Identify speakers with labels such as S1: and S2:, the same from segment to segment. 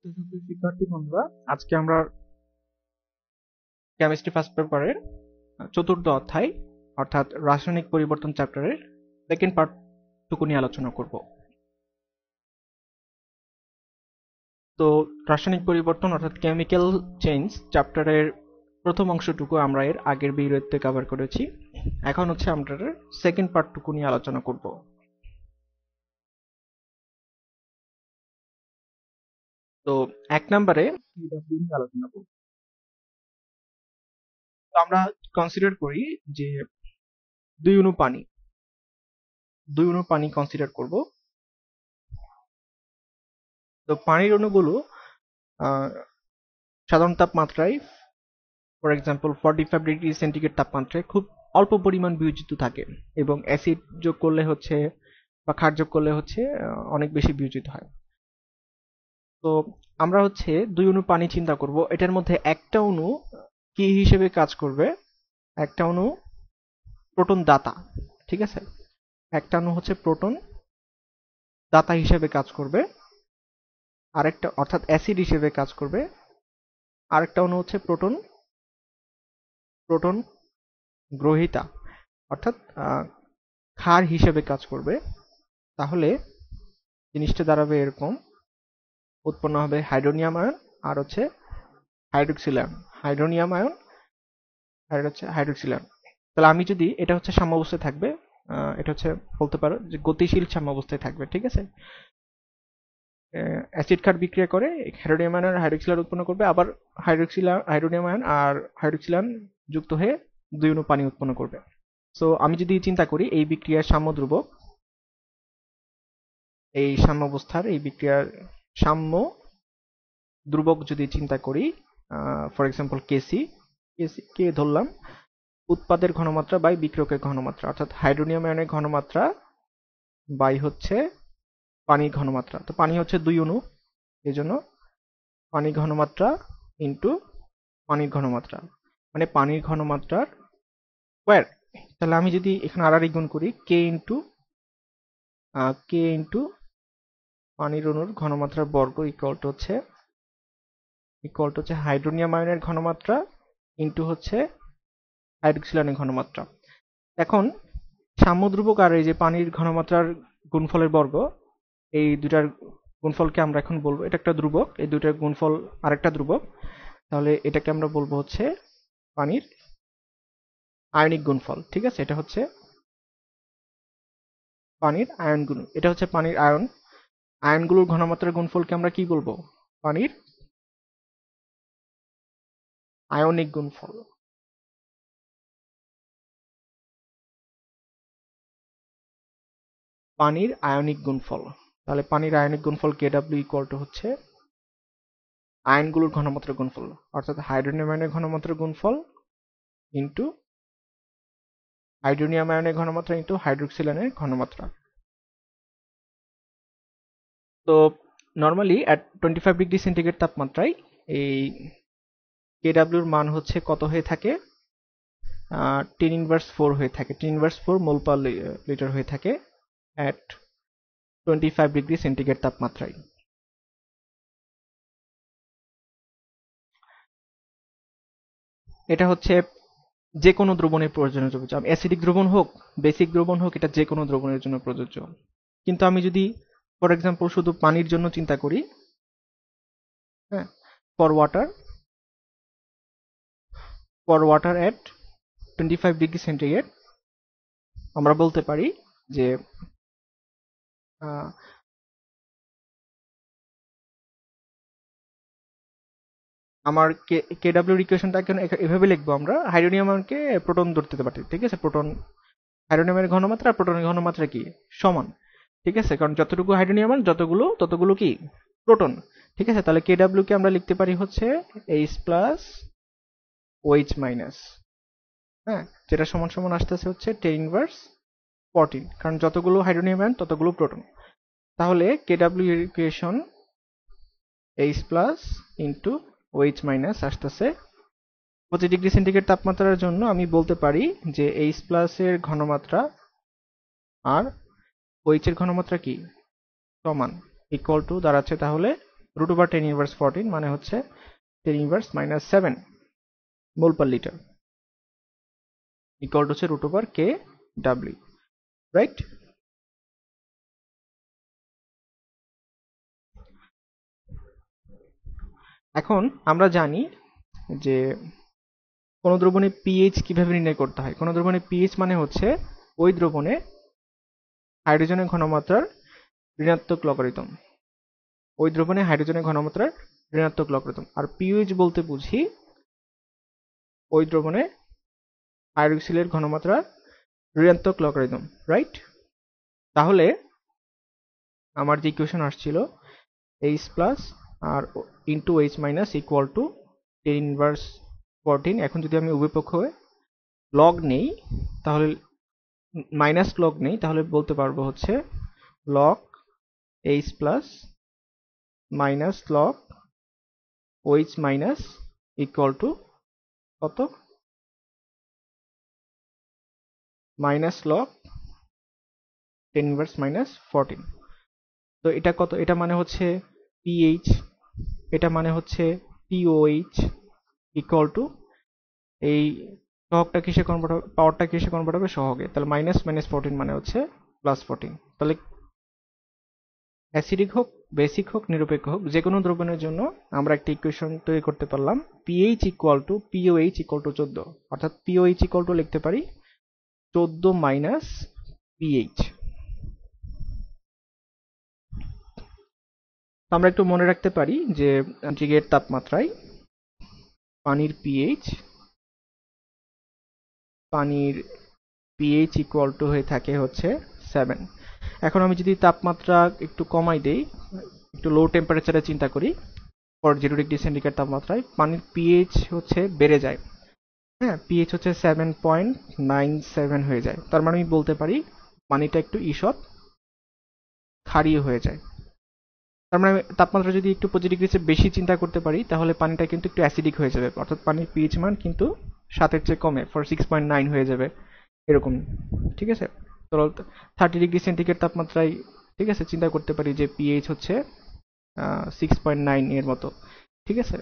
S1: তো সুপ্রিয় শিক্ষার্থী বন্ধুরা, আজকে আমরা কেমিস্ট্রি ফার্স্ট পেপারের চতুর্থ অধ্যায় অর্থাৎ রাসায়নিক পরিবর্তন চ্যাপ্টারের সেকেন্ড পার্ট টুকু নিয়ে আলোচনা করব। তো রাসায়নিক পরিবর্তন অর্থাৎ কেমিক্যাল চেঞ্জ চ্যাপ্টারের প্রথম অংশটুকু আমরা এর আগের ভিডিওতে কভার করেছি। এখন হচ্ছে আমরা সেকেন্ড পার্ট টুকু নিয়ে আলোচনা করব। তো এক নম্বরে PW নিয়ে আলোচনা করব। তো আমরা কনসিডার করি যে দুই অণু পানি কনসিডার করব। তো পানির অণুগুলো সাধারণ তাপমাত্রায়, ফর এক্সাম্পল 45°C তাপমাত্রায় খুব অল্প পরিমাণ বিয়োজিত থাকে এবং অ্যাসিড যোগ করলে হচ্ছে বা ক্ষার যোগ করলে হচ্ছে অনেক বেশি বিয়োজিত হয়। তো আমরা হচ্ছে দুই অণু পানি চিন্তা করব। এটার মধ্যে একটা অণু কি হিসেবে কাজ করবে? একটা অণু প্রোটন দাতা, ঠিক আছে? একটা অণু হচ্ছে প্রোটন দাতা হিসেবে কাজ করবে, আরেকটা অর্থাৎ অ্যাসিড হিসেবে কাজ করবে, আরেকটা অণু হচ্ছে প্রোটন প্রোটন গ্রহীতা অর্থাৎ ক্ষার হিসেবে কাজ করবে। তাহলে জিনিসটা দাঁড়াবে এরকম, উৎপন্ন হবে হাইড্রোনিয়াম আয়ন আর হচ্ছে হাইড্রোক্সিল আয়ন। হাইড্রোনিয়াম আয়ন আর হচ্ছে হাইড্রোক্সিল আয়ন। তাহলে আমি যদি এটা হচ্ছে সাম্যাবস্থায় থাকবে, এটা হচ্ছে বলতে পারো যে গতিশীল সাম্যাবস্থায় থাকবে, ঠিক আছে? অ্যাসিড ক্ষার বিক্রিয়া করে হাইড্রোনিয়াম আয়ন আর হাইড্রোক্সিল আয়ন উৎপন্ন করবে, আবার হাইড্রোনিয়াম আয়ন আর হাইড্রোক্সিল আয়ন যুক্ত হয়ে দুই অণু পানি উৎপন্ন করবে। সো আমি যদি চিন্তা করি এই বিক্রিয়ার সাম্য ধ্রুবক, এই সাম্যাবস্থার এই বিক্রিয়ার সাম্য ধ্রুবক যদি চিন্তা করি, ফর এক্সাম্পল কেসি, কে ধরলাম উৎপাদের ঘনমাত্রা বাই বিক্রিয়কের ঘনমাত্রা, অর্থাৎ হাইড্রোনিয়াম আয়নের ঘনমাত্রা বাই হচ্ছে পানির ঘনমাত্রা। তো পানি হচ্ছে দুই অণু, এই জন্য পানির ঘনমাত্রা ইন্টু পানির ঘনমাত্রা, মানে পানির ঘনমাত্রার স্কোয়ার। তাহলে আমি যদি এখানে আর গুণ করি কে ইন্টু পানির অণুর ঘনমাত্রার বর্গ ইকুয়াল টু হচ্ছে হাইড্রোনিয়াম আয়নের ঘনমাত্রা ইন্টু হচ্ছে হাইড্রোক্সিল আয়নের ঘনমাত্রা। এখন সাম্যধ্রুবক আর এই যে পানির ঘনমাত্রার গুণফলের বর্গ, এই দুটার গুণফলকে আমরা এখন বলবো এটা একটা ধ্রুবক, এই দুটার গুণফল আরেকটা ধ্রুবক। তাহলে এটাকে আমরা বলবো হচ্ছে পানির আয়নিক গুণফল, ঠিক আছে? এটা হচ্ছে পানির আয়ন গুণ, এটা হচ্ছে পানির আয়নগুলোর ঘনমাত্রার গুণফলকে আমরা কি বলবো? পানির আয়নিক গুণফল। পানির আয়নিক গুণফল। তাহলে পানির আয়নিক গুণফল KW ইকুয়াল টু হচ্ছে আয়নগুলোর ঘনমাত্রার গুণফল, অর্থাৎ হাইড্রোনিয়াম আয়নের ঘনমাত্রার গুণফল ইন্টু হাইড্রোনিয়াম আয়নের ঘনমাত্রা ইন্টু হাইড্রোক্সিল আয়নের ঘনমাত্রা। তো নর্মালি অ্যাট 25°C তাপমাত্রায় এই KW এর মান হচ্ছে কত হয়ে থাকে? 10⁻⁴ হয়ে থাকে, 10⁻⁴ মোল পার লিটার হয়ে থাকে অ্যাট 25°C তাপমাত্রায়। এটা হচ্ছে যে কোনো দ্রবণের প্রয়োজনীয় প্রযোজ্য, অ্যাসিডিক দ্রবণ হোক, বেসিক দ্রবণ হোক, এটা যে কোনো দ্রবণের জন্য প্রযোজ্য। কিন্তু আমি যদি ফর এক্সাম্পল শুধু পানির জন্য চিন্তা করি, হ্যাঁ, ফর ওয়াটার এট 25°C, আমরা বলতে পারি যে আমার KW ইকুয়েশনটাকে এভাবে লিখবো, আমরা হাইড্রোনিয়ামকে প্রোটন ধরতে পারি, ঠিক আছে? হাইড্রোনিয়ামের ঘনমাত্রা আর প্রোটনের ঘনমাত্রা কি সমান, ঠিক আছে? কারণ যতটুকু হাইড্রোনিয়াম ততগুলো কি প্রোটন, ঠিক আছে? তাহলে KW কে আমরা লিখতে পারি হচ্ছে H প্লাস OH মাইনাস, হ্যাঁ, যেটা সমান সমান আসতেছে হচ্ছে 10⁻14, কারণ যতগুলো হাইড্রোনিয়াম আয়ন ততগুলো প্রোটন। তাহলে KW এর equation H plus into OH minus আসতেছে 25°C তাপমাত্রার জন্য আমি বলতে পারি যে H প্লাস এর ঘনমাত্রা আর OH এর ঘনমাত্রা কি সমান, ইকুয়াল টু দাঁড়াচ্ছে তাহলে রুট ওভার 10 ইনভার্স 14 মানে হচ্ছে 10 inverse minus 7 mole per litre equal to হচ্ছে root over K W, right? এখন আমরা জানি যে কোন দ্রবণে পিএইচ কিভাবে নির্ণয় করতে হয়। কোন দ্রবণে পিএইচ মানে হচ্ছে ওই দ্রবণে হাইড্রোজেনের ঘনমাত্রার ঋণাত্মক লগারিদম, ওই দ্রবণে হাইড্রোজেনের ঘনমাত্রার ঋণাত্মক লগারিদম। আর পিএইচ বলতে বুঝি ওই দ্রবণে হাইড্রোক্সিলের ঘনমাত্রার ঋণাত্মক লগারিদম, রাইট? তাহলে আমার যে ইকুয়েশন আসছিল এইচ প্লাস আর into H minus equal to 10 inverse 14, এখন যদি আমি উভয় পক্ষে লগ নেই তাহলে মাইনাস লগ নেই তাহলে বলতে পারবো হচ্ছে log H plus minus log OH minus equal to কত? Minus log 10 inverse minus 14। তো এটা কত? এটা মানে হচ্ছে পিএইচ, এটা মানে হচ্ছে পিওএইচ ইকুয়াল টু এই সহগটা কিসে কনভার্ট হবে, পাওয়ারটা কিসে কনভার্ট হবে? সহগে। তাহলে মাইনাস মাইনাস 14 মানে হচ্ছে প্লাস 14। তাহলে অ্যাসিডিক হোক, বেসিক হোক, নিরপেক্ষ হোক, যে কোনো দ্রবণের জন্য আমরা একটা ইকুয়েশন তৈরি করতে পারলাম pH equal two pOH equal to 14, অর্থাৎ পিওএইচ ইকুয়াল টু লিখতে পারি 14 মাইনাস পিএইচ। আমরা একটু মনে রাখতে পারি যে আন্তরিকের তাপমাত্রায় পানির পিএইচ ইকুয়াল টু হয়ে থাকে হচ্ছে 7। এখন আমি যদি তাপমাত্রা একটু কমাই দেই, একটু লো টেম্পারেচারে চিন্তা করি, ফর 0 ডিগ্রি সেন্টিগ্রেড তাপমাত্রায় পানির পিএইচ হচ্ছে বেড়ে যায়। হ্যাঁ, পিএইচ হচ্ছে 7.97 হয়ে যায়। তার মানে আমি বলতে পারি পানিটা একটু ঈষৎ ক্ষারীয় হয়ে যায়। তার মানে তাপমাত্রা যদি একটু 25 ডিগ্রি চেয়ে বেশি চিন্তা করতে পারি তাহলে পানিটা কিন্তু একটু অ্যাসিডিক হয়ে যাবে, অর্থাৎ পানির পিএইচ মান কিন্তু 7-এর চেয়ে কমে, ফর 6.9 হয়ে যাবে এরকম, ঠিক আছে? তো 30 ডিগ্রি সেন্টিগ্রেড তাপমাত্রায়, ঠিক আছে, চিন্তা করতে পারি যে পিএইচ হচ্ছে 6.9 এর মতো, ঠিক আছে?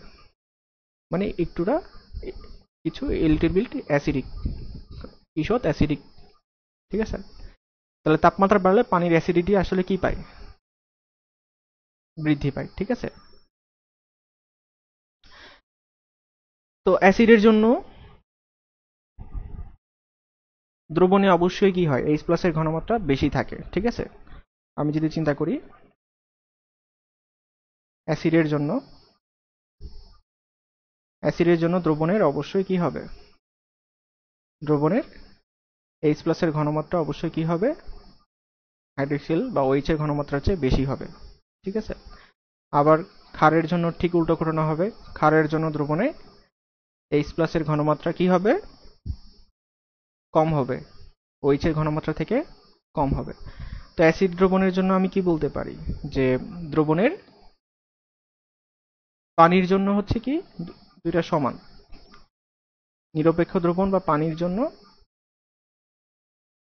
S1: মানে একটুটা কিছু লিটল বিট অ্যাসিডিক, ঈষৎ অ্যাসিডিক, ঠিক আছে? তাহলে তাপমাত্রা বাড়লে পানির অ্যাসিডিটি আসলে কি পায়? বৃদ্ধি পায়, ঠিক আছে? তো অ্যাসিডের জন্য দ্রবণে অবশ্যই কি হয়? এইচ প্লাসের ঘনমাত্রা বেশি থাকে, ঠিক আছে? আমি যদি চিন্তা করি অ্যাসিডের জন্য দ্রবণের অবশ্যই কি হবে? দ্রবণের এইচ প্লাসের ঘনমাত্রা অবশ্যই কি হবে? হাইড্রোক্সিল বা ওএইচ এর ঘনমাত্রার চেয়ে বেশি হবে, ঠিক আছে? আবার ক্ষারের জন্য ঠিক উল্টো ঘটনা হবে। ক্ষারের জন্য দ্রবণে এইচ প্লাসের ঘনমাত্রা কি হবে? কম হবে, ওএইচ এর ঘনমাত্রা থেকে কম হবে। তো অ্যাসিড দ্রবণের জন্য আমি কি বলতে পারি যে দ্রবণের পানির জন্য হচ্ছে কি দুইটা সমান, নিরপেক্ষ দ্রবণ বা পানির জন্য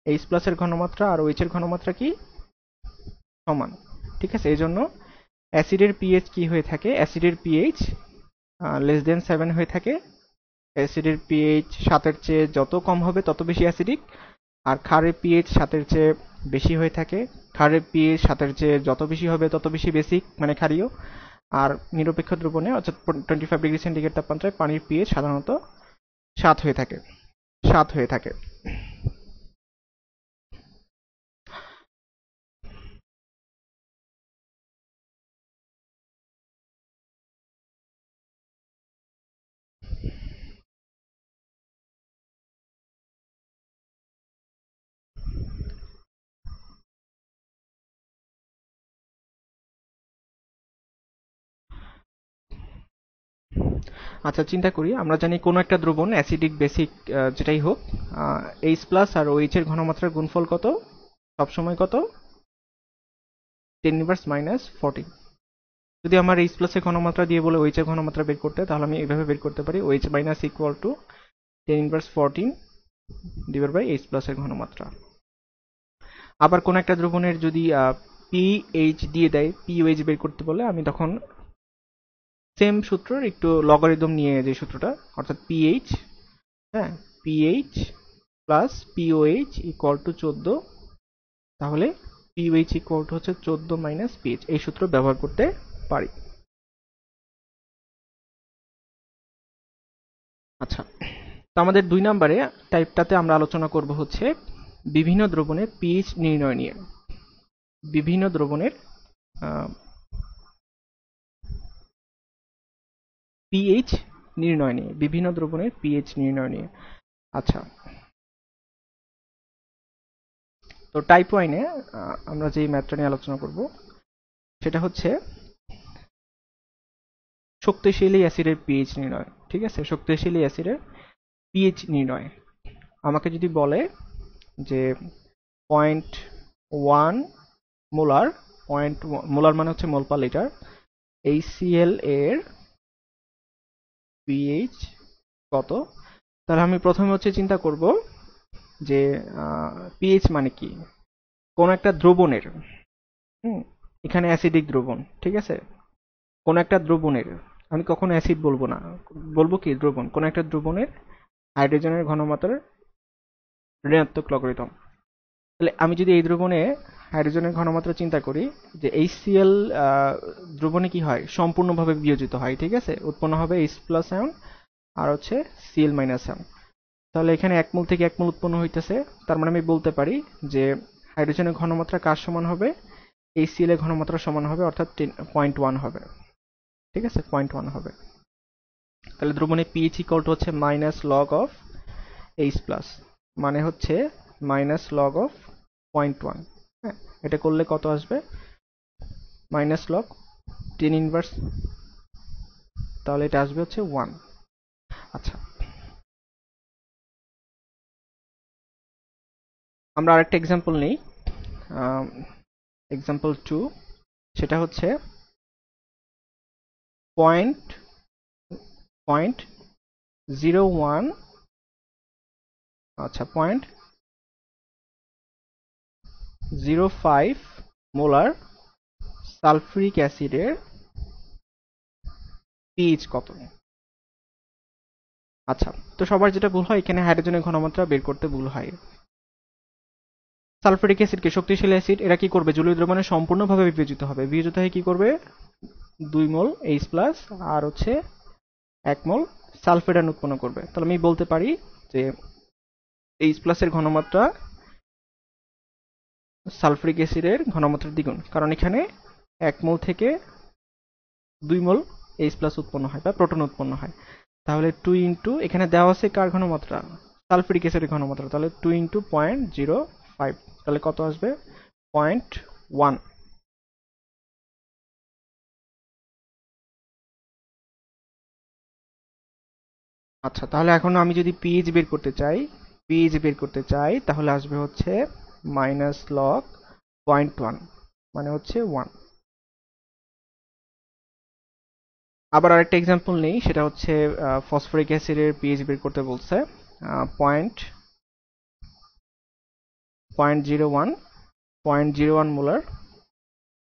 S1: এইচ প্লাসের ঘনমাত্রা আর ওএইচ এর ঘনমাত্রা কি সমান, ঠিক আছে? এই জন্য অ্যাসিডের পিএইচ কি হয়ে থাকে? অ্যাসিডের পিএইচ লেস দেন 7 হয়ে থাকে। অ্যাসিডের পিএইচ 7-এর চেয়ে যত কম হবে তত বেশি অ্যাসিডিক, আর ক্ষারের পিএইচ 7-এর চেয়ে বেশি হয়ে থাকে। ক্ষারের পিএইচ 7-এর চেয়ে যত বেশি হবে তত বেশি বেসিক মানে ক্ষারীয়। আর নিরপেক্ষ দ্রবণে অর্থাৎ 25 ডিগ্রি সেন্টিগ্রেড তাপমাত্রায় পানির পিএইচ সাধারণত 7 হয়ে থাকে। আচ্ছা, চিন্তা করি, আমরা জানি কোনো একটা দ্রবণ অ্যাসিডিক বেসিক যেটাই হোক, এইচ প্লাস আর ওএইচ এর ঘনমাত্রার গুণফল কত? সবসময় কত? 10 ইনভার্স মাইনাস 14। যদি আমার এইচ প্লাস এর ঘনমাত্রা দিয়ে বলে ওএইচ এর ঘনমাত্রা বের করতে, তাহলে আমি এইভাবে বের করতে পারি OH minus equal to 10 inverse 14 divide by H plus এর ঘনমাত্রা। আবার কোন একটা দ্রবণের যদি পিএইচ দিয়ে দেয়, পিওএইচ বের করতে বলে, আমি তখন সেম সূত্রর একটু লগারিদম নিয়ে যে সূত্রটা, অর্থাৎ পিএইচ, হ্যাঁ, pH plus pOH equal to 14, তাহলে পিওএইচ ইকুয়াল টু হচ্ছে 14 মাইনাস পিএইচ, এই সূত্র ব্যবহার করতে পারি। আচ্ছা, তো আমাদের 2 নম্বরে টাইপটাতে আমরা আলোচনা করব হচ্ছে বিভিন্ন দ্রবণের পিএইচ নির্ণয় নিয়ে। বিভিন্ন দ্রবণের পিএইচ নির্ণয় নিয়ে, বিভিন্ন দ্রবণের পিএইচ নির্ণয় নিয়ে। আচ্ছা, তো টাইপ 1-এ আমরা যে ম্যাথটা নিয়ে আলোচনা করব সেটা হচ্ছে শক্তিশালী অ্যাসিডের পিএইচ নির্ণয়। ঠিক আছে, শক্তিশালী অ্যাসিডের পিএইচ নির্ণয়। আমাকে যদি বলে যে 0.1 মোলার, মোলার মানে হচ্ছে মোল পার লিটার, HCl এর পিএইচ কত, তাহলে আমি প্রথমে হচ্ছে চিন্তা করব যে পিএইচ মানে কি, কোন একটা দ্রবণের, এখানে অ্যাসিডিক দ্রবণ, ঠিক আছে, কোন একটা দ্রবণের, আমি কখনো অ্যাসিড বলবো না, বলবো কি দ্রবণ, কোন একটা দ্রবণের হাইড্রোজেনের ঘনমাত্রার ঋণাত্মক লগারিদম। তাহলে আমি যদি এই দ্রবণে হাইড্রোজেনের ঘনমাত্রা চিন্তা করি, যে HCl দ্রবণে কি হয়, সম্পূর্ণভাবে বিয়োজিত হয়, ঠিক আছে, উৎপন্ন হবে H প্লাস আয়ন আর হচ্ছে Cl মাইনাস আয়ন। তাহলে এখানে 1 মোল থেকে 1 মোল উৎপন্ন হইতেছে, তার মানে আমি বলতে পারি যে হাইড্রোজেনের ঘনমাত্রা কার সমান হবে, HCl এর ঘনমাত্রা সমান হবে, অর্থাৎ 0.1 হবে। ঠিক আছে, 0.1 হবে। তাহলে দ্রবণে পিএইচ ইকুয়াল টু হচ্ছে minus log of H plus, মানে হচ্ছে মাইনাস লগ অফ 0.1। হ্যাঁ, এটা করলে কত আসবে, মাইনাস লগ 10 ইনভার্স, তাহলে এটা আসবে হচ্ছে 1। আচ্ছা, আমরা আরেকটা এক্সাম্পল নেই, এক্সাম্পল 2, সেটা হচ্ছে পয়েন্ট 0.01, আচ্ছা 0.05 মোলার সালফিউরিক অ্যাসিডের পিএইচ কত। আচ্ছা, তো সবার যেটা ভুল হয়, এখানে হাইড্রোজেনের ঘনমাত্রা বের করতে ভুল হয়। সালফিউরিক অ্যাসিডকে শক্তিশালী অ্যাসিড, এরা কি করবে, জলীয় দ্রবণে সম্পূর্ণভাবে বিভাজিত হবে, বিভাজিত হয়ে কি করবে, 2 মোল H প্লাস আর হচ্ছে 1 মোল সালফেট আয়ন উৎপন্ন করবে। তাহলে আমি বলতে পারি যে H প্লাস এর ঘনমাত্রা সালফিউরিক অ্যাসিডের ঘনমাত্রার দ্বিগুণ, কারণ এখানে 1 মোল থেকে 2 মোল H প্লাস উৎপন্ন হয় বা প্রোটন উৎপন্ন হয়। তাহলে 2 ইন্টু, এখানে দেওয়া আছে কার ঘনমাত্রা, সালফিউরিক অ্যাসিডের ঘনমাত্রা, তাহলে 2 ইন্টু 0.05, তাহলে কত আসবে, 0.1। আচ্ছা, তাহলে এখন আমি যদি পিএইচ বের করতে চাই, তাহলে আসবে হচ্ছে মাইনাস লগ 0.1, মানে হচ্ছে 1। আবার আরেকটা এক্সাম্পল নেই, সেটা হচ্ছে ফসফরিক অ্যাসিডের পিএইচ বের করতে বলছে, পয়েন্ট 0.01 মোলার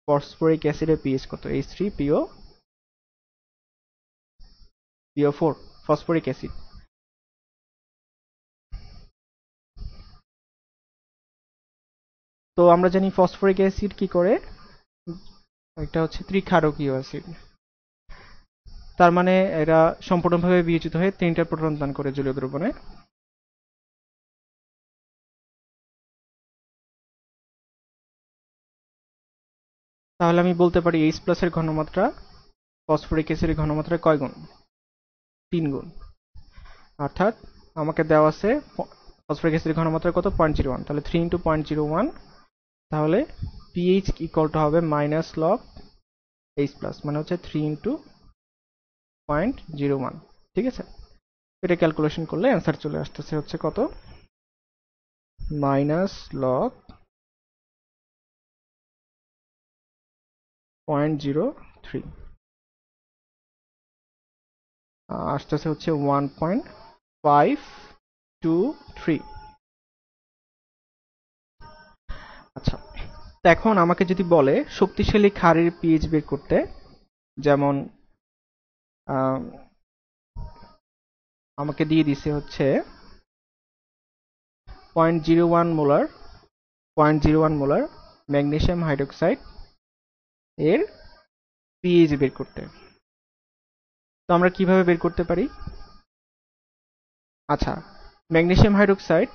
S1: ফসফরিক অ্যাসিডের পিএইচ কত, H3PO4 ফসফরিক অ্যাসিড। তো আমরা জানি ফসফরিক অ্যাসিড কি করে, একটা হচ্ছে ত্রিক্ষারকীয় অ্যাসিড, তার মানে এরা সম্পূর্ণভাবে বিয়োজিত হয়ে 3টা প্রোটন দান করে জলীয় দ্রবণে। তাহলে আমি বলতে পারি H প্লাস এর ঘনমাত্রা ফসফরিক অ্যাসিডের ঘনমাত্রা কয় গুণ, 3 গুণ। অর্থাৎ আমাকে দেওয়া আছে ফসফরিক অ্যাসিডের ঘনমাত্রা কত, 0.01, তাহলে 3 ইন্টু 0.01, তাহলে পিএইচ ইকুয়াল টু হবে মাইনাস লগ H প্লাস, মানে হচ্ছে 3 ইন্টু 0.01। ঠিক আছে, এটা ক্যালকুলেশন করলে অ্যান্সার চলে আসতেছে হচ্ছে কত, মাইনাস লগ 0.03, আসতেছে হচ্ছে 1.523। আচ্ছা, তো এখন আমাকে যদি বলে শক্তিশালী ক্ষারের পিএইচ বের করতে, যেমন আহ, আমাকে দিয়ে দিছে হচ্ছে 0.01 মোলার ম্যাগনেসিয়াম হাইড্রোক্সাইড এর পিএইচ বের করতে। তো আমরা কিভাবে বের করতে পারি? আচ্ছা, ম্যাগনেসিয়াম হাইড্রোক্সাইড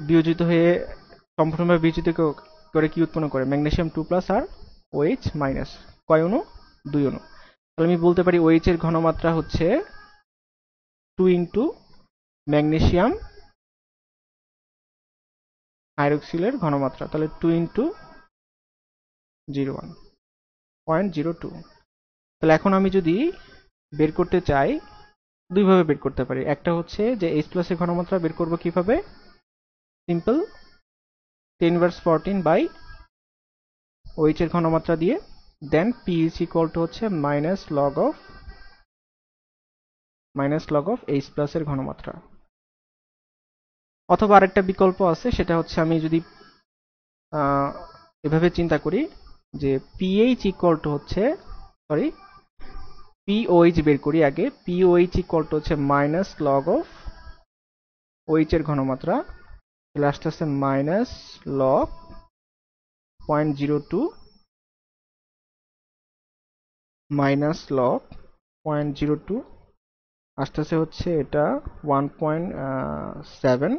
S1: বিয়োজিত হয়ে সম্পূর্ণভাবে বিয়োজিত করে কি উৎপন্ন করে? ম্যাগনেসিয়াম 2+ আর OH মাইনাস। কয় অণু? 2 অণু। তাহলে আমি বলতে পারি OH এর ঘনমাত্রা হচ্ছে 2 ইন্টু ম্যাগনেসিয়াম হাইড্রোক্সিলের ঘনমাত্রা, তাহলে 2 ইন্টু 0.02। তাহলে এখন আমি যদি বের করতে চাই, দুইভাবে বের করতে পারি। একটা হচ্ছে যে H+ এর ঘনমাত্রা বের করব কিভাবে? সিম্পল 10^14 OH এর ঘনমাত্রা দিয়ে, দেন pH ইকুয়াল টু হচ্ছে মাইনাস লগ অফ H+ এর ঘনমাত্রা। অথবা আরেকটা বিকল্প আছে, সেটা হচ্ছে আমি যদি এভাবে চিন্তা করি যে pH ইকুয়াল টু হচ্ছে, সরি, POH বের করি আগে। POH ইকুয়াল টু হচ্ছে মাইনাস লগ অফ OH এর ঘনমাত্রা, তাহলে আসতেছে মাইনাস লগ 0.02 মাইনাস লগ 0.02 আসতেছে হচ্ছে এটা 1.7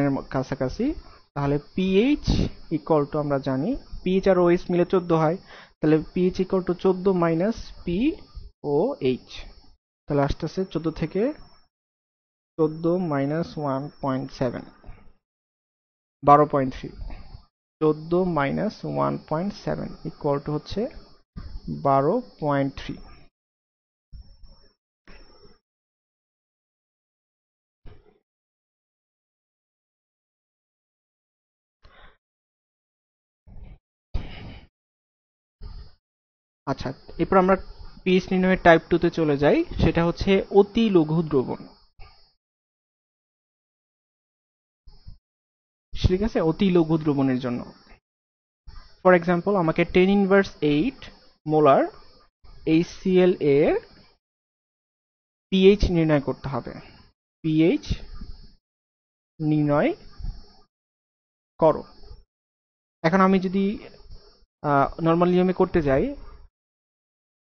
S1: এর কাছাকাছি। তাহলে পিএইচ ইকুয়াল টু, আমরা জানি পিএইচ আর ওএইচ মিলে 14 হয়, তাহলে pH equal two 14 minus POH, তাহলে আসতেছে 14 থেকে 14 মাইনাস 1.7, 12.3। 14 মাইনাস 1.7 ইকুয়াল টু হচ্ছে 12.3। আচ্ছা, এরপর আমরা পিএইচ নির্ণয়ের টাইপ 2 তে চলে যাই, সেটা হচ্ছে অতি লঘু দ্রবণ। ঠিক আছে, অতি লঘু দ্রবণের জন্য ফর এক্সাম্পল আমাকে 10^8 মোলার HCl এর পিএইচ নির্ণয় করতে হবে। পিএইচ নির্ণয় করো। এখন আমি যদি নর্মাল নিয়মে করতে যাই,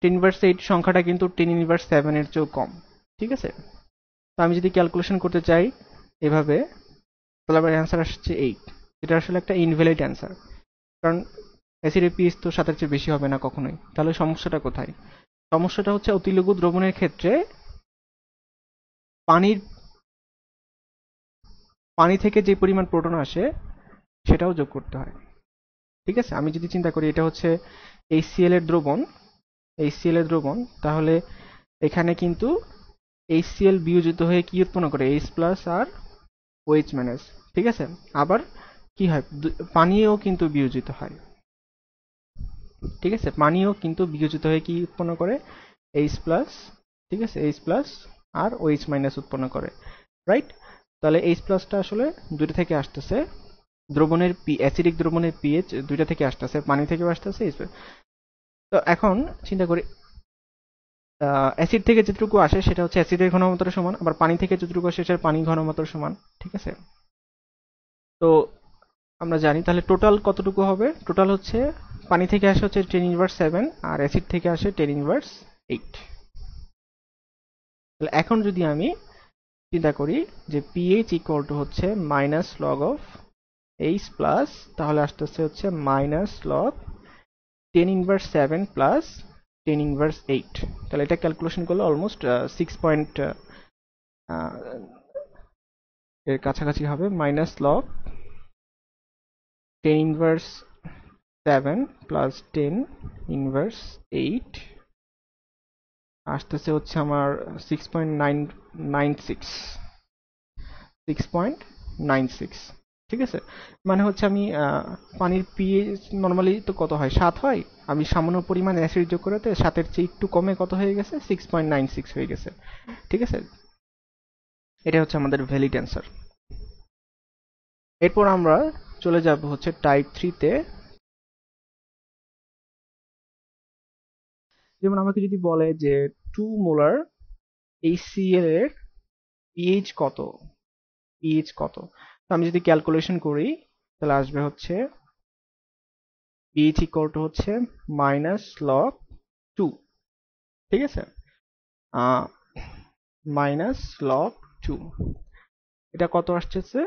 S1: 10^8 সংখ্যাটা কিন্তু 10^7 এর চেয়েও কম। ঠিক আছে, তো আমি যদি ক্যালকুলেশন করতে চাই এভাবে, তাহলে আমার অ্যান্সার আসছে 8। এটা আসলে একটা ইনভ্যালিড অ্যান্সার, কারণ অ্যাসিডের পিএইচ তো 7 এর চেয়ে বেশি হবে না কখনোই। তাহলে সমস্যাটা কোথায়? সমস্যাটা হচ্ছে অতিলঘু দ্রবণের ক্ষেত্রে পানি থেকে যে পরিমাণ প্রোটন আসে সেটাও যোগ করতে হয়। ঠিক আছে, আমি যদি চিন্তা করি এটা হচ্ছে HCl এর দ্রবণ, তাহলে এখানে কিন্তু HCl বিয়োজিত হয়ে কি উৎপন্ন করে? H+ আর OH মাইনাস। ঠিক আছে, আবার কি হয়? পানিও কিন্তু বিয়োজিত হয়। ঠিক আছে, পানিও কিন্তু বিয়োজিত হয়ে কি উৎপন্ন করে? H+, ঠিক আছে, H+ আর OH মাইনাস উৎপন্ন করে, রাইট? তাহলে H+টা আসলে দুইটা থেকে আসতেছে, অ্যাসিডিক দ্রবণের পিএইচ দুইটা থেকে আসতেছে, পানি থেকেও আসতেছে। তো এখন চিন্তা করি, অ্যাসিড থেকে যেটুকু আসে সেটা হচ্ছে অ্যাসিডের ঘনমাত্রার সমান, আবার পানি থেকে যেটুকু আসে সেটা পানির ঘনমাত্রার সমান। ঠিক আছে, তো আমরা জানি তাহলে টোটাল কতটুকু হবে? টোটাল হচ্ছে পানি থেকে আসে হচ্ছে 10^7 আর অ্যাসিড থেকে আসে 10^8। তাহলে এখন যদি আমি চিন্তা করি যে পিএইচ ইকুয়াল টু হচ্ছে মাইনাস লগ অফ H+, তাহলে আসতেছে হচ্ছে মাইনাস লগ 10^7 প্লাস 10^8। তাহলে এটা ক্যালকুলেশন করলে অলমোস্ট 6 এর কাছাকাছি হবে। মাইনাস লগ 10^7 প্লাস 10^8 আসতেছে হচ্ছে আমার 6.96। ঠিক আছে, মানে হচ্ছে আমি পানির পিএইচ নর্মালি তো কত হয়? 7 হয়। আমি সামান্য পরিমাণ অ্যাসিড যোগ করাতে 7-এর চেয়ে একটু কমে কত হয়ে গেছে? 6.96 হয়ে গেছে। ঠিক আছে, এটা হচ্ছে আমাদের ভ্যালিড অ্যান্সার। এরপর আমরা চলে যাব হচ্ছে টাইপ 3 তে। যেমন আমাকে যদি বলে যে 2 মোলার HCl এর পিএইচ কত, তো আমি যদি ক্যালকুলেশন করি তাহলে আসবে হচ্ছে পিএইচ ইকুয়াল টু হচ্ছে -log 2, ঠিক আছে, -log 2, এটা কত আসতেছে,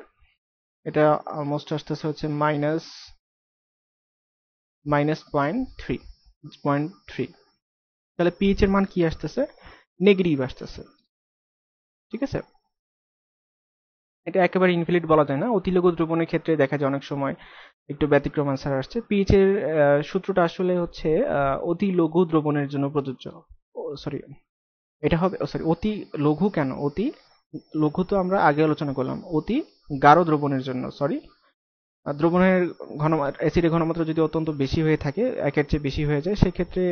S1: এটা অলমোস্ট আসতেছে হচ্ছে -0.3, তাহলে পিএইচ এর মান কি আসতেছে, নেগেটিভ আসতেছে, ঠিক আছে। এটা একেবারে ইনফিনিট বলা যায় না, অতি লঘু দ্রবণের ক্ষেত্রে দেখা যায় অনেক সময় একটু ব্যতিক্রম আনসার আসছে। পিএইচ এর সূত্রটা আসলে হচ্ছে অতি লঘু দ্রবণের জন্য প্রযোজ্য, সরি এটা হবে, সরি অতি লঘু কেন, অতি লঘু তো আমরা আগে আলোচনা করলাম, অতি গাঢ় দ্রবণের জন্য, সরি দ্রবণের অ্যাসিডের ঘনমাত্রা যদি অত্যন্ত বেশি হয়ে থাকে, একের চেয়ে বেশি হয়ে যায়, সেক্ষেত্রে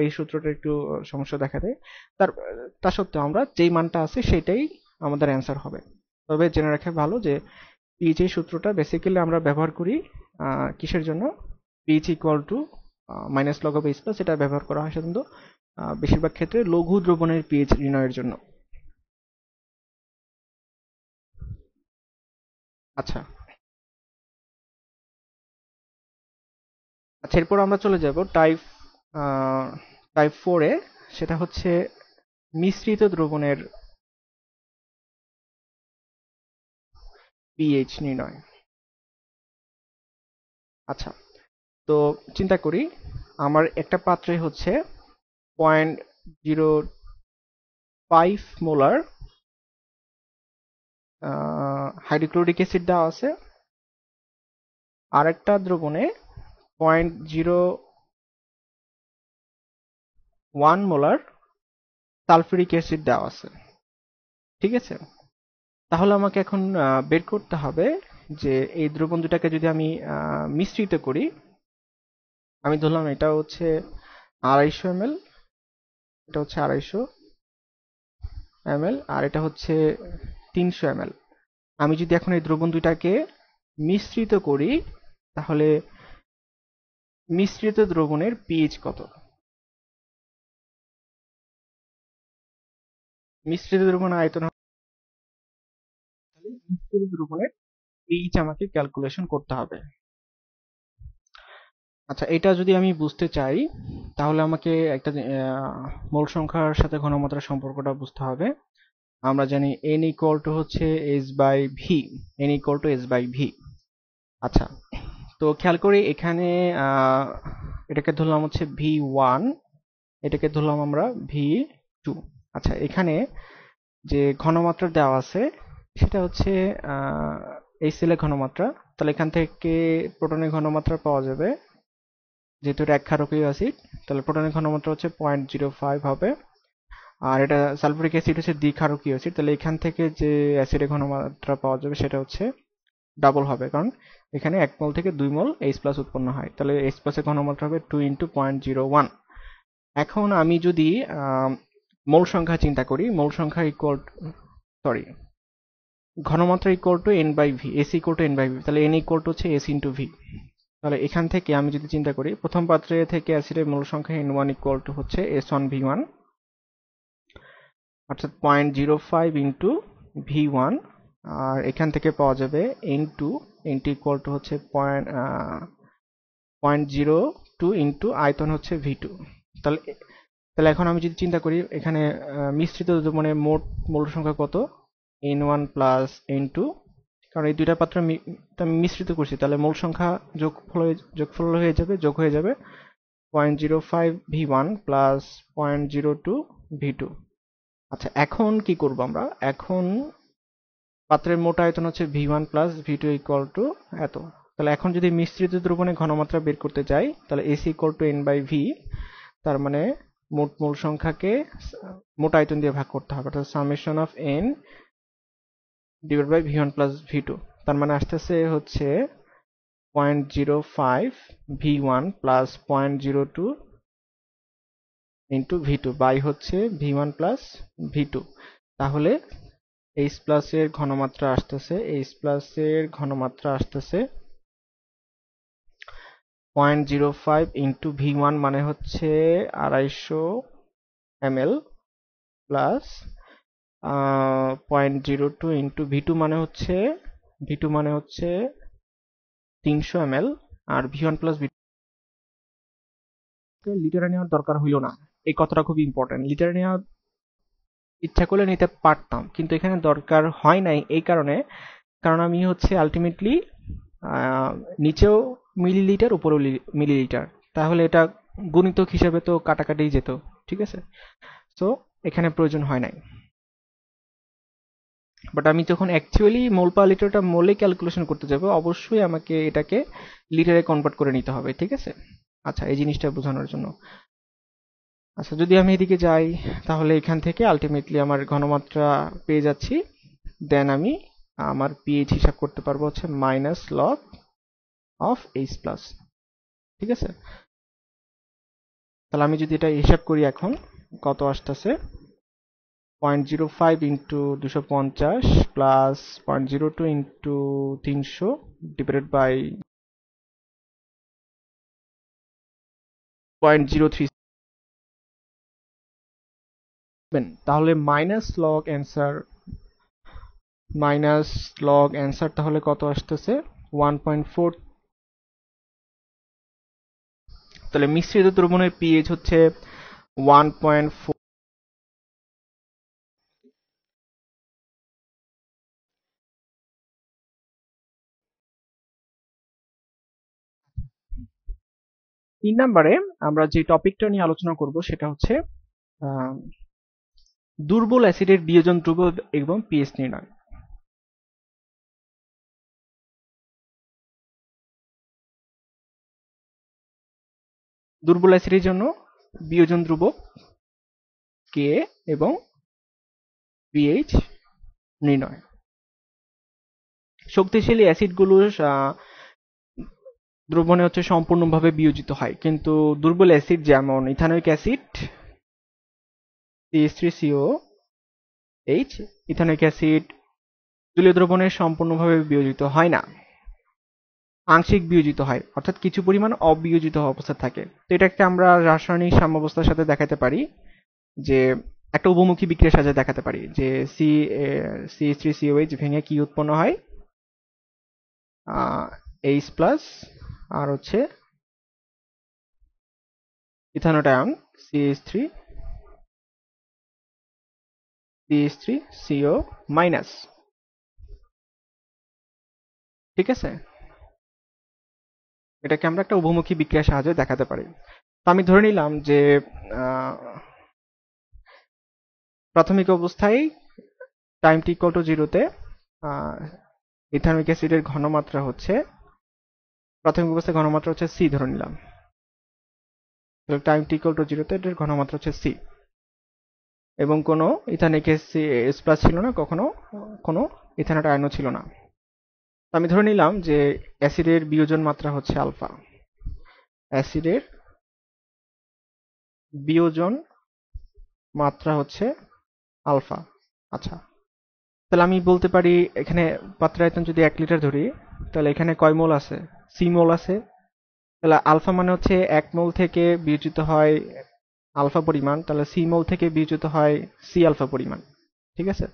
S1: এই সূত্রটা একটু সমস্যা দেখা দেয়। তা সত্ত্বেও আমরা যেই মানটা আছে সেটাই আমাদের অ্যান্সার হবে। তবে জেনে রাখা ভালো যে পিএইচ এর সূত্রটা বেসিক্যালি আমরা ব্যবহার করি কিসের জন্য, pH equal two minus log of H plus, এটা ব্যবহার করা হয় সাধারণত বেশিরভাগ ক্ষেত্রে লঘু দ্রবণের পিএইচ নির্ণয়ের জন্য। আচ্ছা আচ্ছা, এরপর আমরা চলে যাব টাইপ 4-এ, সেটা হচ্ছে মিশ্রিত দ্রবণের পিএইচ নির্ণয়। আচ্ছা, তো চিন্তা করি আমার একটা পাত্রে হচ্ছে 0.05 মোলার হাইড্রোক্লোরিক অ্যাসিড দেওয়া আছে, আর একটা দ্রবণে 0.01 মোলার সালফিউরিক অ্যাসিড দেওয়া আছে, ঠিক আছে। তাহলে আমাকে এখন বের করতে হবে যে এই দ্রবণ দুটাকে যদি আমি মিশ্রিত করি, আমি ধরলাম এটা হচ্ছে 250 ml, এটা হচ্ছে 250 ml, আর এটা হচ্ছে 300 ml। আমি যদি এখন এই দ্রবণ দুটাকে মিশ্রিত করি, তাহলে মিশ্রিত দ্রবণের পিএইচ কত, মিশ্রিত দ্রবণের আয়তন, মিশ্রিত দ্রবণের পিএইচ আমাকে ক্যালকুলেশন করতে হবে। আচ্ছা, এটা যদি আমি বুঝতে চাই তাহলে আমাকে একটা মোল সংখ্যার সাথে ঘনমাত্রার সম্পর্কটা বুঝতে হবে। আমরা জানি n ইকুয়াল টু হচ্ছে h by V, n equal to h by V. আচ্ছা, তো খেয়াল করি এখানে এটাকে ধরলাম হচ্ছে V1, এটাকে ধরলাম আমরা V2। আচ্ছা, এখানে যে ঘনমাত্রা দেওয়া আছে সেটা হচ্ছে এই সেলের ঘনমাত্রা, তাহলে এখান থেকে প্রোটনের ঘনমাত্রা পাওয়া যাবে, যেহেতু এটা এক ক্ষারকীয় অ্যাসিড, তাহলে প্রোটনের ঘনমাত্রা হচ্ছে 0.05 হবে। আর এটা সালফিউরিক অ্যাসিড হচ্ছে দ্বিক্ষারকীয় অ্যাসিড, তাহলে এখান থেকে যে অ্যাসিডের ঘনমাত্রা পাওয়া যাবে সেটা হচ্ছে ডাবল হবে, কারণ এখানে 1 মোল থেকে 2 মোল H প্লাস উৎপন্ন হয়, তাহলে H প্লাসের ঘনমাত্রা হবে 2 ইন্টু 0.01। এখন আমি যদি মোল সংখ্যা চিন্তা করি, মোল সংখ্যা ইকুয়াল, সরি ঘনমাত্রা equal to n by V, S equal to n by V, তাহলে n ইকুয়াল টু হচ্ছে s ইন্টু ভি। তাহলে এখান থেকে আমি যদি চিন্তা করি, প্রথম পাত্রে থেকে অ্যাসিডের মোল সংখ্যা n1 ইকুয়াল টু হচ্ছে s1v1, অর্থাৎ 0.05 ইন্টু v1, আর এখান থেকে পাওয়া যাবে n2, n2 ইকুয়াল টু হচ্ছে 0.02 ইন্টু আয়তন হচ্ছে v2। তাহলে তাহলে এখন আমি যদি চিন্তা করি এখানে মিশ্রিত মানে মোট মোল সংখ্যা কত, n1 প্লাস n2, কারণ এই দুইটা পাত্র আমি মিশ্রিত করছি, তাহলে মোল সংখ্যা যোগফল যোগ হয়ে যাবে 0.05 v1 প্লাস 0.02 v2। আচ্ছা, এখন কি করব আমরা, এখন পাত্রের মোট আয়তন হচ্ছে v1 plus v2 equal to এত। তাহলে এখন যদি মিশ্রিত দ্রবণের ঘনমাত্রা বের করতে চাই, তাহলে s equal to n by v, তার মানে মোট মোল সংখ্যাকে মোট আয়তন দিয়ে ভাগ করতে হবে, অর্থাৎ summation of n divide by v1 plus v2, তার মানে আসতেছে হচ্ছে 0.05 v1 plus 0.02 into v2 by হচ্ছে v1 প্লাস v2। তাহলে H প্লাস এর ঘনমাত্রা আসতেছে, H প্লাস এর ঘনমাত্রা আসতেছে 0.05 ইন্টু V1 মানে হচ্ছে 250 ml প্লাস 0.02 ইন্টু V2 মানে হচ্ছে 300 ml আর V1 প্লাস V2 লিটারে নেওয়ার দরকার হইল না। এই কথাটা খুব ইম্পর্টেন্ট। লিটারে নেওয়ার ইচ্ছা করলে নিতে পারতাম, কিন্তু এখানে দরকার হয় নাই এই কারণে, কারণ আমি হচ্ছে আলটিমেটলি নিচেও মিলিলিটার উপরেও মিলিলিটার, তাহলে এটা গুণিতক হিসাবে তো কাটাকাটি যেত, ঠিক আছে। সো এখানে প্রয়োজন হয় নাই। বাট আমি যখন অ্যাকচুয়ালি মোল পার লিটারটা মোলে ক্যালকুলেশন করতে যাব, অবশ্যই আমাকে এটাকে লিটারে কনভার্ট করে নিতে হবে, ঠিক আছে। আচ্ছা, এই জিনিসটা বোঝানোর জন্য। আচ্ছা, যদি আমি এদিকে যাই তাহলে এখান থেকে আলটিমেটলি আমার ঘনমাত্রা পেয়ে যাচ্ছি। দেন আমি আমার পিএইচ হিসাব করতে পারবো হচ্ছে minus log of H plus, ঠিক আছে। তাহলে আমি যদি এটা হিসাব করি এখন কত আসতেছে, 0.05 into 250 plus 0.02 into 300 divided by 0.03, তাহলে মাইনাস লগ অ্যান্সার তাহলে কত আসতেছে 1.4। তাহলে মিশ্রিত দ্রবণের পিএইচ হচ্ছে 1.4। 3 নম্বরে আমরা যে টপিকটা নিয়ে আলোচনা করব সেটা হচ্ছে দুর্বল অ্যাসিডের বিয়োজন ধ্রুবক এবং পিএইচ নির্ণয়। দুর্বল অ্যাসিডের জন্য বিয়োজন ধ্রুবক কে এবং পিএইচ নির্ণয়। শক্তিশালী অ্যাসিডগুলো দ্রবণে হচ্ছে সম্পূর্ণভাবে বিয়োজিত হয়, কিন্তু দুর্বল অ্যাসিড যেমন ethanoic acid CH3COH, ethanoic acid জলীয় দ্রবণে সম্পূর্ণভাবে বিয়োজিত হয় না, আংশিক বিয়োজিত হয়, অর্থাৎ কিছু পরিমাণ অবিয়োজিত অবস্থা থাকে। তো এটাকে আমরা রাসায়নিক সাম্যাবস্থার সাথে দেখাতে পারি, যে একটা উভমুখী বিক্রিয়ার সাথে দেখাতে পারি যে CH3COH ভেঙে কি উৎপন্ন হয়, H প্লাস আর হচ্ছে ইথানোট আয়ন CH3CO মাইনাস, ঠিক আছে। এটাকে আমরা একটা উভমুখী বিক্রিয়ার সাহায্যে দেখাতে পারি। তো আমি ধরে নিলাম যে প্রাথমিক অবস্থায় টাইম টি ইকুয়াল টু 0-তে ইথানোয়িক অ্যাসিডের ঘনমাত্রা হচ্ছে, প্রাথমিক অবস্থায় ঘনমাত্রা হচ্ছে C ধরে নিলাম। টাইম টি ইকুয়াল টু 0-তে এটার ঘনমাত্রা হচ্ছে C, এবং কোনো ইথানোয়িক H প্লাস ছিল না, কোনো ইথানোট আয়নও ছিল না। আমি ধরে নিলাম যে অ্যাসিডের বিয়োজন মাত্রা হচ্ছে আলফা। অ্যাসিডের বিয়োজন মাত্রা হচ্ছে আলফা। আচ্ছা, তাহলে আমি বলতে পারি এখানে পাত্রের আয়তন যদি 1 লিটার ধরি, তাহলে এখানে কয় মোল আছে, সি মোল আছে। তাহলে আলফা মানে হচ্ছে 1 মোল থেকে বিয়োজিত হয় আলফা পরিমাণ, তাহলে সি মোল থেকে বিয়োজিত হয় সি আলফা পরিমাণ, ঠিক আছে।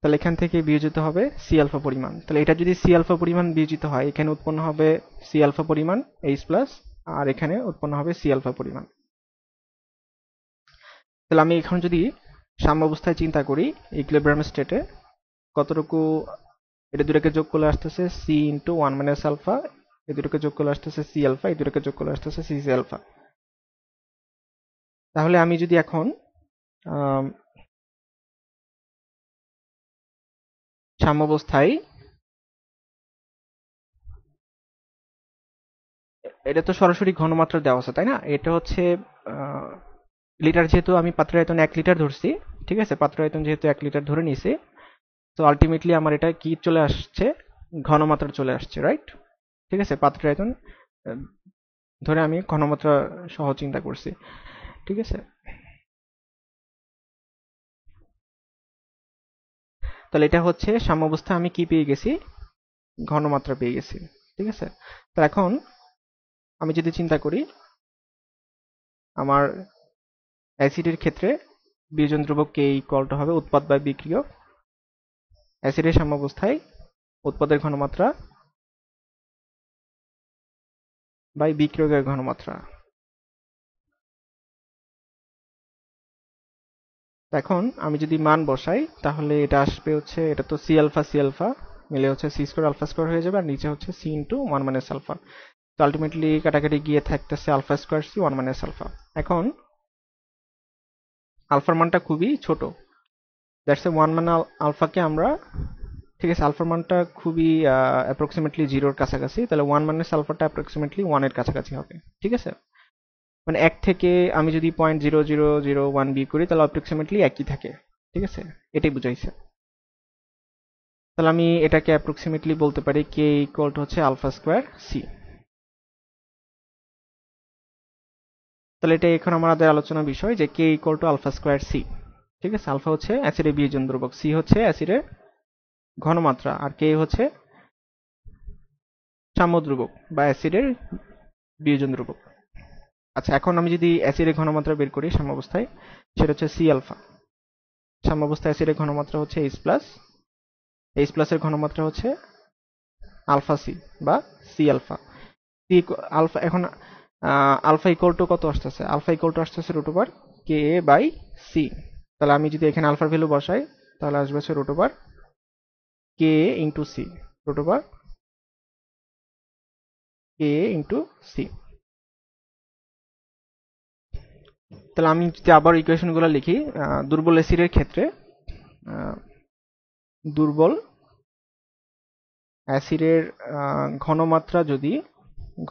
S1: তাহলে এখান থেকে বিয়োজিত হবে সি আলফা পরিমাণ। তাহলে এটা যদি সি আলফা পরিমাণ বিয়োজিত হয়, এখানে উৎপন্ন হবে সি আলফা পরিমাণ H প্লাস, আর এখানে উৎপন্ন হবে সি আলফা পরিমাণ। তাহলে আমি এখন যদি সাম্যাবস্থায় চিন্তা করি, ইকুইলিব্রিয়াম স্টেটে কতটুকু, এটা দুটাকে যোগ করলে আসতেছে সি ইন্টু 1 মাইনাস আলফা, এই দুটোকে যোগ করলে আসতেছে সি আলফা, এই দুটোকে যোগ করলে আসতেছে সি সি আলফা। তাহলে আমি যদি এখন সাম্যাবস্থায়, এটা তো সরাসরি ঘনমাত্রা দেওয়া আছে তাই না, এটা হচ্ছে লিটার, যেহেতু আমি পাত্রের আয়তন 1 লিটার ধরছি, ঠিক আছে, পাত্রের আয়তন যেহেতু 1 লিটার ধরে নিয়েছি, তো আলটিমেটলি আমার এটা কি চলে আসছে, ঘনমাত্রা চলে আসছে, রাইট। ঠিক আছে, পাত্রের আয়তন ধরে আমি ঘনমাত্রা সহ চিন্তা করছি, ঠিক আছে। তাহলে এটা হচ্ছে সাম্যাবস্থা, আমি কি পেয়ে গেছি, ঘনমাত্রা পেয়ে গেছি, ঠিক আছে। তো এখন আমি যদি চিন্তা করি আমার অ্যাসিডের ক্ষেত্রে বিয়োজন ধ্রুবক কে ইকুয়াল টু হবে উৎপাদ বাই বিক্রিয়ক অ্যাসিডের সাম্যাবস্থায় উৎপাদের ঘনমাত্রা বাই বিক্রিয়কের ঘনমাত্রা। এখন আমি যদি মান বসাই তাহলে এটা আসবে হচ্ছে, এটা তো সি আলফা মিলে হচ্ছে সি স্কোয়ার আলফা স্কোয়ার হয়ে যাবে, আর নিচে হচ্ছে C into one minus alpha. তো আলটিমেটলি কাটাকাটি গিয়ে থাকতেছে alpha square C one minus alpha. এখন আলফার মানটা খুবই ছোট, দ্যাটস এ ওয়ান মানে আলফাকে আমরা, ঠিক আছে, আলফার মানটা খুবই অ্যাপ্রক্সিমেটলি জিরোর কাছাকাছি, তাহলে ওয়ান মাইনাস আলফাটা অ্যাপ্রক্সিমেটলি ওয়ানের কাছাকাছি হবে, ঠিক আছে। মানে এক থেকে আমি যদি 0.0001 বি করি তাহলে অ্যাপ্রক্সিমেটলি একই থাকে, ঠিক আছে, এটাই বুঝাইছে। তাহলে আমি এটাকে অ্যাপ্রক্সিমেটলি বলতে পারি কে ইকুয়াল টু হচ্ছে আলফা স্কোয়ার সি। তাহলে এটা এখন আমাদের আলোচনার বিষয় যে K equal to alpha square C, ঠিক আছে। আলফা হচ্ছে অ্যাসিডের বিয়োজন ধ্রুবক, সি হচ্ছে অ্যাসিডের ঘনমাত্রা, আর কে হচ্ছে সাম্য ধ্রুবক বা অ্যাসিডের বিয়োজন ধ্রুবক। আচ্ছা, এখন আমি যদি অ্যাসিডের ঘনমাত্রা বের করি সাম্যাবস্থায়, সেটা হচ্ছে সি আলফা। সাম্যাবস্থায় অ্যাসিডের ঘনমাত্রা হচ্ছে এইচ প্লাস, এইচ প্লাসের ঘনমাত্রা হচ্ছে আলফা সি বা সি আলফা। সি আলফা, এখন আলফা ইকুয়াল টু কত আসতেছে? আলফা ইকুয়াল টু আসতেছে root over K A by C. তাহলে আমি যদি এখানে আলফার ভ্যালু বসাই তাহলে আসবে হচ্ছে root over K A into C, root over K A into C. তাহলে আমি যদি আবার ইকুয়েশন গুলো লিখি, দুর্বল অ্যাসিডের ক্ষেত্রে দুর্বল অ্যাসিডের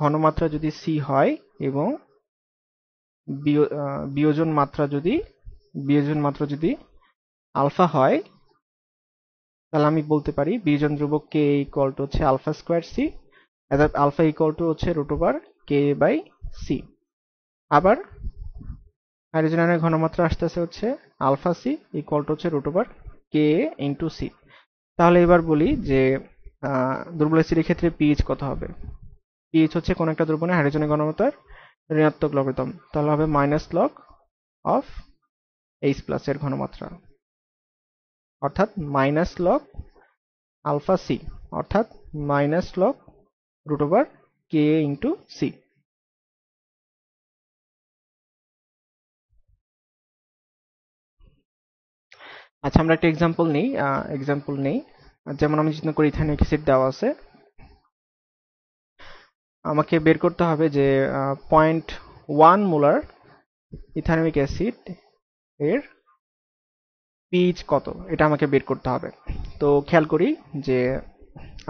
S1: ঘনমাত্রা যদি সি হয় এবং বিয়োজন মাত্রা যদি আলফা হয়, তাহলে আমি বলতে পারি বিয়োজন ধ্রুবক কে ইকুয়াল টু হচ্ছে alpha square C, alpha equal to হচ্ছে root over K by C. আবার হাইড্রোজেন আয়নের ঘনমাত্রা আসতেছে হচ্ছে আলফা সি ইকুয়াল টু হচ্ছে root over K into C. তাহলে এবার বলি যে দুর্বল অ্যাসিডের ক্ষেত্রে পিএইচ কত হবে? পিএইচ হচ্ছে কোন একটা দ্রবণে হাইড্রোজেনের ঘনমাত্রার ঋণাত্মক লগারিদম, তাহলে হবে minus log of H plus এর ঘনমাত্রা, অর্থাৎ মাইনাস লগ আলফা সি, অর্থাৎ minus log root over K into C. আচ্ছা, আমরা একটা এক্সাম্পল নেই। যেমন আমি চিন্তা করি ইথানিক অ্যাসিড দেওয়া আছে, আমাকে বের করতে হবে যে 0.1 মোলার ইথানোয়িক অ্যাসিড এর পিএইচ কত, এটা আমাকে বের করতে হবে। তো খেয়াল করি যে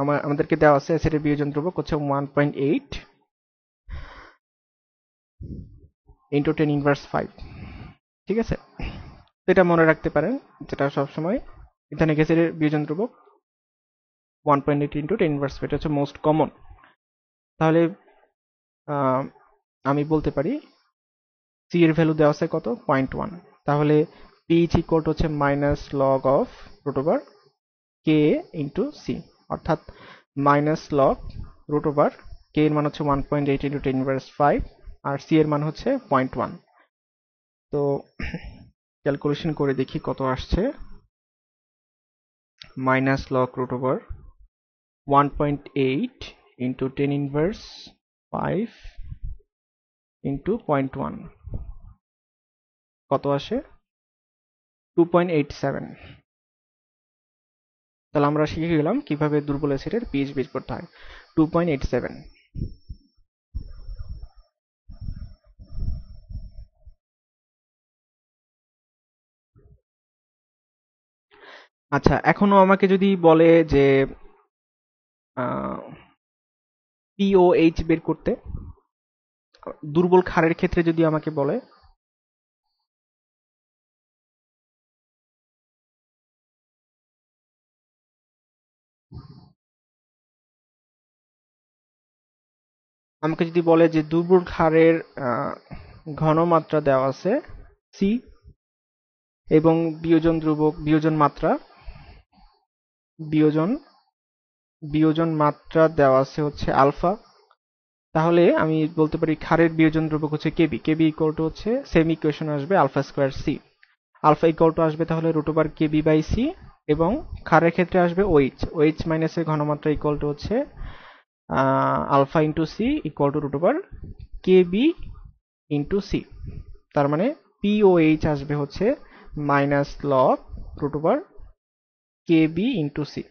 S1: আমাদেরকে দেওয়া আছে অ্যাসিডের বিয়োজন ধ্রুবক হচ্ছে 1.8 ইন্টু 10 ইনভার্স 5, ঠিক আছে। তো এটা মনে রাখতে পারেন, যেটা সবসময় ইথানিক অ্যাসিডের বিয়োজন ধ্রুবক 1.8 ইন্টু 10 ইনভার্স 5, এটা হচ্ছে মোস্ট কমন। তাহলে আমি বলতে পারি সি এর ভ্যালু দেওয়া আছে কত? 0.1। তাহলে পিএইচ ইকুয়াল টু হচ্ছে minus log of root over K into C, অর্থাৎ minus log root over K এর মান হচ্ছে 1.8 ইন্টু 10 ইনভার্স 5 আর সি এর মান হচ্ছে 0.1। তো ক্যালকুলেশন করে দেখি কত আসছে। Minus log root over 1.8 into 10 inverse 5 into 0.1 কত আসে? 2.87। তাহলে আমরা শিখে গেলাম কিভাবে দুর্বল অ্যাসিডের পিএইচ বের করতে হয়। 2.87। আচ্ছা, এখনো আমাকে যদি বলে যে পিওএইচ বের করতে, দুর্বল ক্ষারের ক্ষেত্রে যদি আমাকে বলে, যে দুর্বল ক্ষারের ঘনমাত্রা দেওয়া আছে সি এবং বিয়োজন ধ্রুবক বিয়োজন মাত্রা দেওয়া আছে হচ্ছে আলফা, তাহলে আমি বলতে পারি ক্ষারের বিয়োজন দ্রব্যক হচ্ছে কেবি। কেবি ইকুয়াল টু হচ্ছে সেম ইকুয়েশন আসবে alpha square C. Alpha equal to আসবে তাহলে root over Kb by C, এবং ক্ষারের ক্ষেত্রে আসবে ওইচ। ওইচ মাইনাসের ঘনমাত্রা ইকুয়াল টু হচ্ছে alpha into C equal to root over Kb into C. তার মানে পিওএইচ আসবে হচ্ছে minus log root over Kb into C.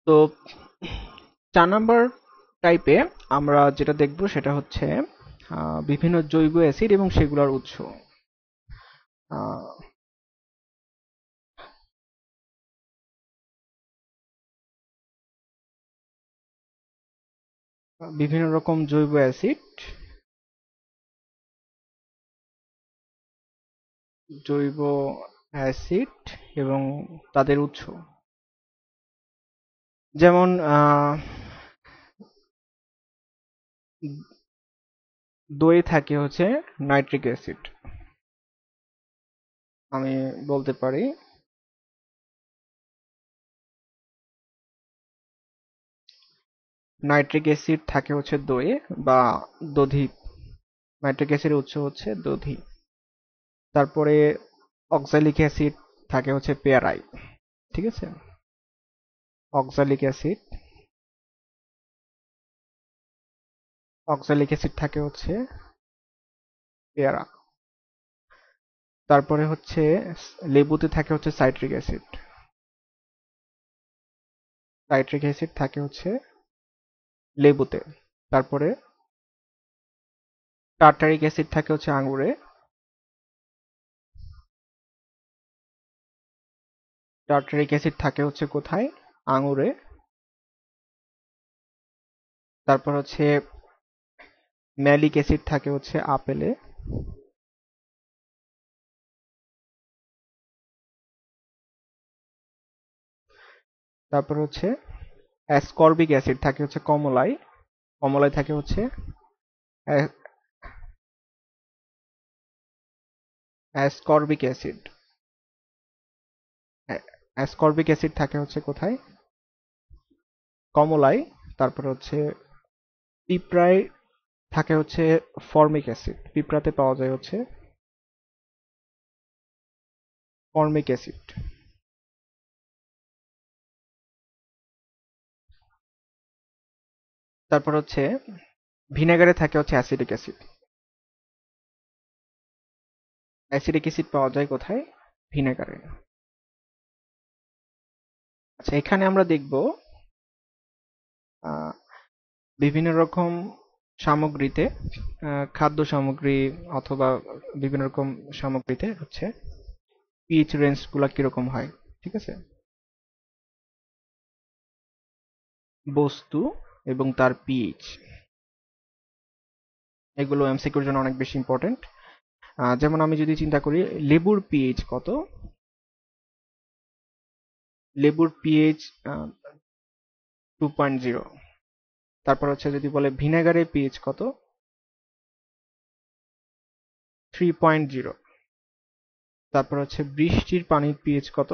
S1: তো 4 নম্বর টাইপে আমরা যেটা দেখব সেটা হচ্ছে বিভিন্ন জৈব অ্যাসিড এবং সেগুলোর উৎস। আহ, বিভিন্ন রকম জৈব অ্যাসিড, জৈব অ্যাসিড এবং তাদের উৎস। যেমন দই থাকে হচ্ছে নাইট্রিক অ্যাসিড। আমি বলতে পারি নাইট্রিক অ্যাসিড থাকে হচ্ছে দইয়ে বা দধি। নাইট্রিক অ্যাসিডের উৎস হচ্ছে দধি। তারপরে অক্সালিক অ্যাসিড থাকে হচ্ছে পেয়ারায়। ঠিক আছে, অক্সালিক অ্যাসিড অক্সালিক অ্যাসিড থাকে হচ্ছে পেয়ারা। তারপরে হচ্ছে লেবুতে থাকে হচ্ছে সাইট্রিক অ্যাসিড। সাইট্রিক অ্যাসিড থাকে হচ্ছে লেবুতে। তারপরে টার্টারিক অ্যাসিড থাকে হচ্ছে আঙুরে। টার্টারিক অ্যাসিড থাকে হচ্ছে কোথায়? আঙুরে। তারপর হচ্ছে ম্যালিক অ্যাসিড থাকে হচ্ছে আপেলে। তারপর হচ্ছে অ্যাসকর্বিক অ্যাসিড থাকে হচ্ছে কমলায়। কমলায় থাকে হচ্ছে অ্যাসকর্বিক অ্যাসিড। অ্যাসকর্বিক অ্যাসিড থাকে হচ্ছে কোথায়? কমলায়। তারপর হচ্ছে পিঁপড়ায় থাকে হচ্ছে ফর্মিক অ্যাসিড। পিঁপড়াতে পাওয়া যায় হচ্ছে ফর্মিক অ্যাসিড। তারপর হচ্ছে ভিনেগারে থাকে হচ্ছে অ্যাসিডিক অ্যাসিড। অ্যাসিডিক অ্যাসিড পাওয়া যায় কোথায়? ভিনেগারে। আচ্ছা, এখানে আমরা দেখব আহ, বিভিন্ন রকম সামগ্রীতে, খাদ্য সামগ্রী অথবা বিভিন্ন রকম সামগ্রীতে হচ্ছে পিএইচ রেঞ্জ গুলা কিরকম হয়। ঠিক আছে, বস্তু এবং তার পিএইচ, এগুলো এমসিকিউর জন্য অনেক বেশি ইম্পর্টেন্ট। যেমন আমি যদি চিন্তা করি লেবুর পিএইচ কত, লেবুর পিএইচ 2.0। তারপর হচ্ছে যদি বলে ভিনেগারের পিএইচ কত, 3.0। তারপর হচ্ছে বৃষ্টির পানির পিএইচ কত,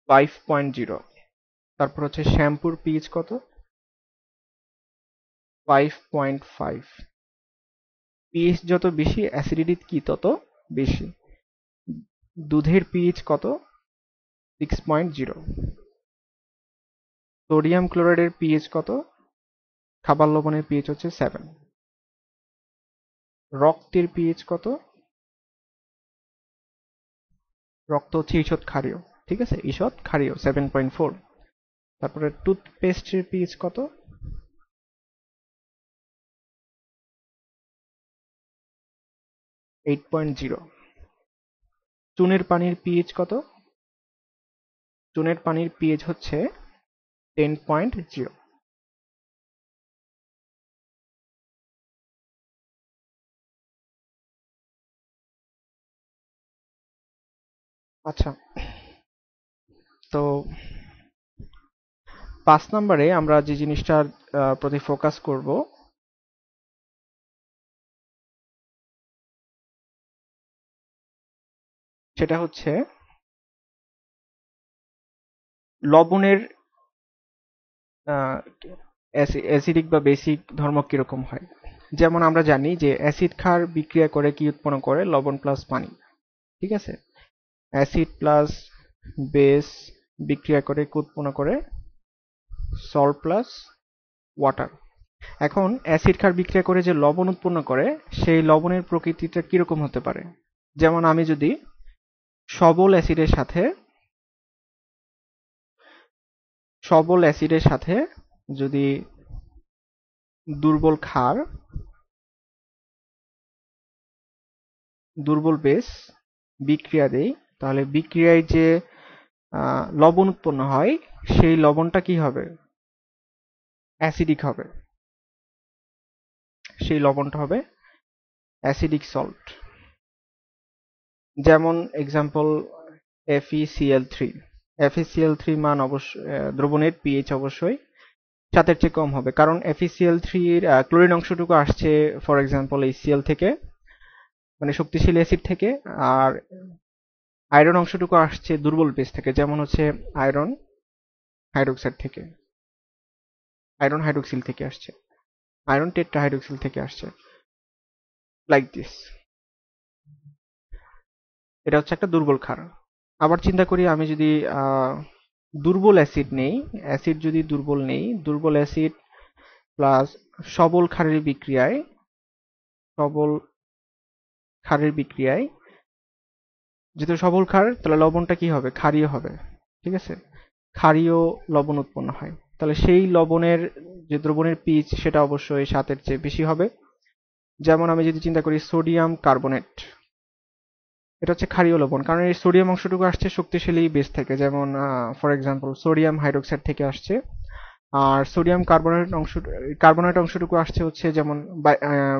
S1: 5.0। তারপর হচ্ছে শ্যাম্পুর পিএইচ কত, 5.5। পিএইচ যত বেশি অ্যাসিডিটি কি তত বেশি। দুধের পিএইচ কত, 6.0। সোডিয়াম ক্লোরাইডের পিএইচ কত, খাবার লবণের পিএইচ হচ্ছে 7। রক্তের পিএইচ কত, রক্ত হচ্ছে ঈষৎ ক্ষারীয়। ঠিক আছে, ঈষৎ ক্ষারীয় 7.4। তারপরে টুথপেস্টের পিএইচ কত, 8.0। চুনের পানির পিএইচ কত, চুনের পানির পিএইচ হচ্ছে 10.0। আচ্ছা, তো 5 নম্বরে আমরা যে জিনিসটার প্রতি ফোকাস করব সেটা হচ্ছে লবণের অ্যাসিডিক বা বেসিক ধর্ম কিরকম হয়। যেমন আমরা জানি যে অ্যাসিড ক্ষার বিক্রিয়া করে কি উৎপন্ন করে, লবণ প্লাস পানি। ঠিক আছে, অ্যাসিড প্লাস বেস বিক্রিয়া করে কি উৎপন্ন করে, সল্ট প্লাস ওয়াটার। এখন অ্যাসিড ক্ষার বিক্রিয়া করে যে লবণ উৎপন্ন করে সেই লবণের প্রকৃতিটা কিরকম হতে পারে। যেমন আমি যদি সবল অ্যাসিডের সাথে সবল অ্যাসিডের সাথে যদি দুর্বল ক্ষার, দুর্বল বেস বিক্রিয়া দেই, তাহলে বিক্রিয়ায় যে লবণ উৎপন্ন হয় সেই লবণটা কি হবে, অ্যাসিডিক হবে। সেই লবণটা হবে অ্যাসিডিক সল্ট। যেমন এক্সাম্পল FeCl3। FeCl3 মান অবশ্যই দ্রবণের পিএইচ অবশ্যই 7-এর চেয়ে কম হবে, কারণ FeCl3 এর ক্লোরিন অংশটুকু আসছে ফর এক্সাম্পল এই Cl থেকে, মানে শক্তিশালী অ্যাসিড থেকে, আর আয়রন অংশটুকু আসছে দুর্বল বেস থেকে, যেমন হচ্ছে আয়রন হাইড্রোক্সাইড থেকে, আয়রন হাইড্রোক্সিল থেকে আসছে, আয়রন টেট্রাহাইড্রোক্সিল থেকে আসছে, লাইক দিস। এটা হচ্ছে একটা দুর্বল ক্ষার। আবার চিন্তা করি আমি যদি দুর্বল অ্যাসিড নেই, অ্যাসিড যদি দুর্বল নেই, দুর্বল অ্যাসিড প্লাস সবল ক্ষারের বিক্রিয়ায়, সবল ক্ষারের বিক্রিয়ায়, যেহেতু সবল ক্ষার তাহলে লবণটা কি হবে, ক্ষারীয় হবে। ঠিক আছে, ক্ষারীয় লবণ উৎপন্ন হয়, তাহলে সেই লবণের যে দ্রবণের পিএইচ সেটা অবশ্যই 7-এর চেয়ে বেশি হবে। যেমন আমি যদি চিন্তা করি সোডিয়াম কার্বনেট, এটা হচ্ছে ক্ষারীয় লবণ, কারণ এই সোডিয়াম অংশটুকু আসছে শক্তিশালী বেস থেকে, যেমন ফর এক্সাম্পল সোডিয়াম হাইড্রোক্সাইড থেকে আসছে, আর সোডিয়াম কার্বনেট অংশটুকু আসছে হচ্ছে যেমন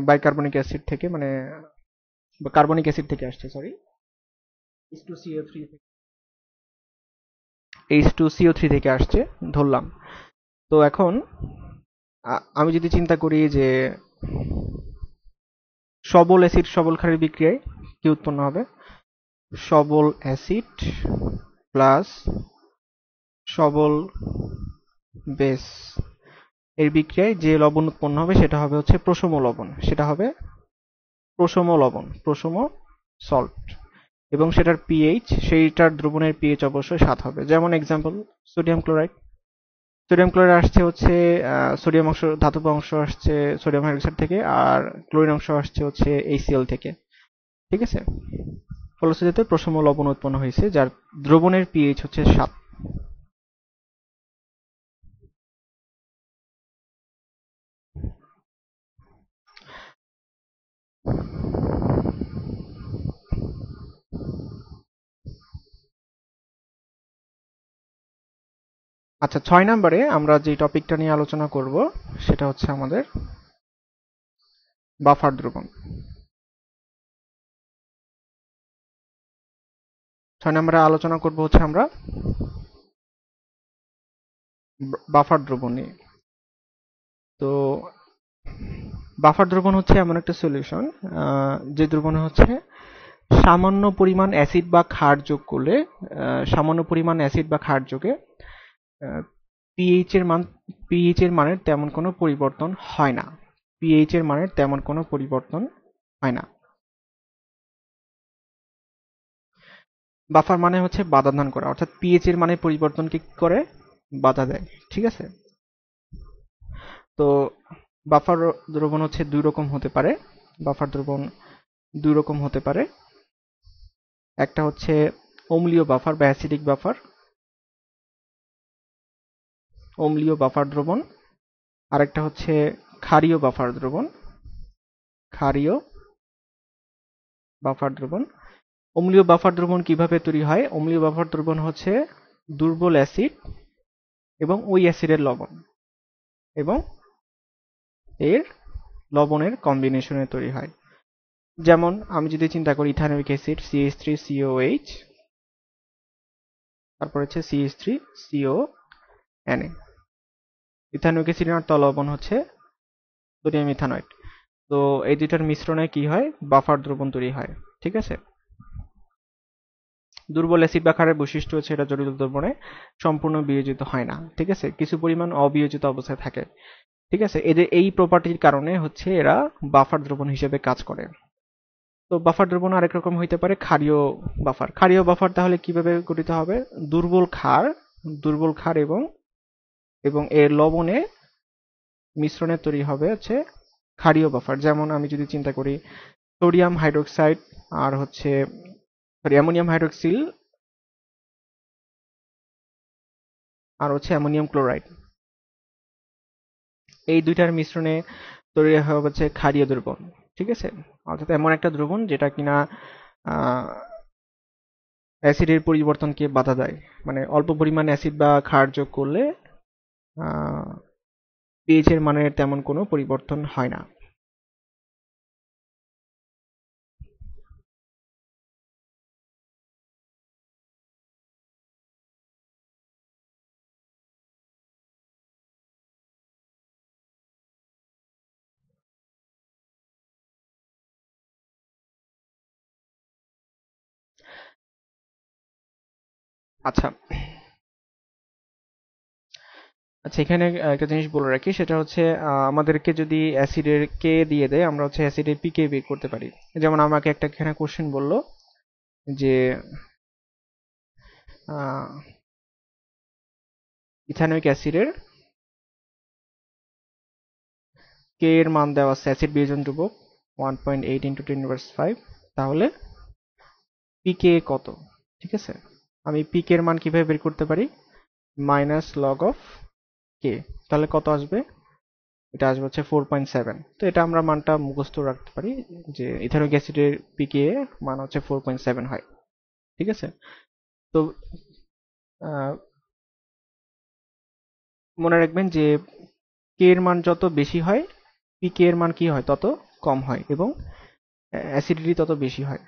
S1: বাইকার্বনিক অ্যাসিড থেকে, মানে কার্বনিক অ্যাসিড থেকে আসছে, সরি, H2CO3 থেকে, H2CO3 থেকে আসছে ধরলাম। তো এখন আমি যদি চিন্তা করি যে সবল অ্যাসিড সবল ক্ষারের বিক্রিয়ায় কি উৎপন্ন হবে, সবল অ্যাসিড প্লাস সবল বেস এর বিক্রিয়ায় যে লবণ উৎপন্ন হবে সেটা হবে হচ্ছে প্রশম লবণ, সেটা হবে প্রশম লবণ, প্রশম সল্ট। এবং সেটার পিএইচ, সেইটার দ্রবণের পিএইচ অবশ্যই 7 হবে। যেমন example sodium chloride, sodium chloride আসছে হচ্ছে সোডিয়াম অংশ, ধাতব অংশ আসছে সোডিয়াম হাইড্রোক্সাইড থেকে, আর ক্লোরিন অংশ আসছে হচ্ছে HCl থেকে। ঠিক আছে, ফলশ্রুতিতে প্রশম লবণ উৎপন্ন হয়েছে যার দ্রবণের পিএইচ হচ্ছে 7। আচ্ছা, 6 নম্বরে আমরা যে টপিকটা নিয়ে আলোচনা করব সেটা হচ্ছে আমাদের বাফার দ্রবণ। 6 নম্বরে আলোচনা করব হচ্ছে আমরা বাফার দ্রবণ নিয়ে। তো বাফার দ্রবণ হচ্ছে এমন একটা সলিউশন যে দ্রবণে হচ্ছে সামান্য পরিমাণ অ্যাসিড বা ক্ষার যোগ করলে, সামান্য পরিমাণ অ্যাসিড বা ক্ষার যোগে পিএইচ এর মান, পিএইচ এর মানের তেমন কোনো পরিবর্তন হয় না, পিএইচ এর মানের তেমন কোনো পরিবর্তন হয় না। বাফার মানে হচ্ছে বাধা দান করা, অর্থাৎ পিএইচ এর মানের পরিবর্তনকে কি করে, বাধা দেয়। ঠিক আছে, তো বাফার দ্রবণ হচ্ছে দুই রকম হতে পারে। বাফার দ্রবণ দুই রকম হতে পারে, একটা হচ্ছে অম্লীয় বাফার বা অ্যাসিডিক বাফার, অম্লীয় বাফার দ্রবণ, আরেকটা হচ্ছে ক্ষারীয় বাফার দ্রবণ, ক্ষারীয় বাফার দ্রবণ। অম্লীয় বাফার দ্রবণ কিভাবে তৈরি হয়, অম্লীয় বাফার দ্রবণ হচ্ছে দুর্বল অ্যাসিড এবং ওই অ্যাসিডের লবণ এবং এর লবণের কম্বিনেশনে তৈরি হয়। যেমন আমি যদি চিন্তা করি ইথানোয়িক অ্যাসিড CH3COH, তারপর হচ্ছে CH3CONA। ইথানোয়িক অ্যাসিড আর লবণ হচ্ছে সোডিয়াম ইথানয়েড। তো এই দুইটার মিশ্রণে কি হয়, বাফার দ্রবণ তৈরি হয়। ঠিক আছে। দুর্বল অ্যাসিড বা ক্ষারের বৈশিষ্ট্য হচ্ছে এটা জটিল দ্রবণে সম্পূর্ণ বিয়োজিত হয় না। ঠিক আছে, কিছু পরিমাণ অবিয়োজিত অবস্থায় থাকে। ঠিক আছে, এদের এই প্রপার্টির কারণে হচ্ছে এরা বাফার দ্রবণ হিসেবে কাজ করে। তো বাফার দ্রবণ আরেক রকম হইতে পারে ক্ষারীয় বাফার। ক্ষারীয় বাফার তাহলে কিভাবে গঠিত হবে? দুর্বল ক্ষার, এবং এর লবণে মিশ্রণে তৈরি হবে হচ্ছে ক্ষারীয় বাফার। যেমন আমি যদি চিন্তা করি সোডিয়াম হাইড্রোক্সাইড আর হচ্ছে অ্যামোনিয়াম হাইড্রোক্সিল আর হচ্ছে অ্যামোনিয়াম ক্লোরাইড, এই দুইটার মিশ্রণে তৈরি হবে হচ্ছে ক্ষারীয় দ্রবণ। ঠিক আছে, অর্থাৎ এমন একটা দ্রবণ যেটা কিনা অ্যাসিডের পরিবর্তনকে বাধা দেয়। মানে অল্প পরিমাণ অ্যাসিড বা ক্ষার যোগ করলে পিএইচ এর মানের তেমন কোনো পরিবর্তন হয় না। আচ্ছা আচ্ছা, এখানে একটা জিনিস বলে রাখি, সেটা হচ্ছে আমাদেরকে যদি অ্যাসিডের কে দিয়ে দেয়, আমরা হচ্ছে অ্যাসিডের পিকে বের করতে পারি। যেমন আমাকে একটা এখানে কোশ্চেন বললো যে ইথানোয়িক অ্যাসিডের কে এর মান দেওয়া আছে, অ্যাসিড বিয়োজন ধ্রুবক 1.8 × 10⁵, তাহলে পিকে কত? ঠিক আছে, আমি পিকে এর মান কিভাবে বের করতে পারি? মাইনাস লগ অফ কে, তাহলে কত আসবে? এটা আসবে হচ্ছে 4.7। তো এটা আমরা মানটা মুখস্থ রাখতে পারি যে ইথানোয়িক অ্যাসিডের পিকে মান হচ্ছে 4.7 হয়। ঠিক আছে, তো মনে রাখবেন যে কে এর মান যত বেশি হয়, পিকে এর মান কি হয় তত কম হয় এবং অ্যাসিডিটি তত বেশি হয়।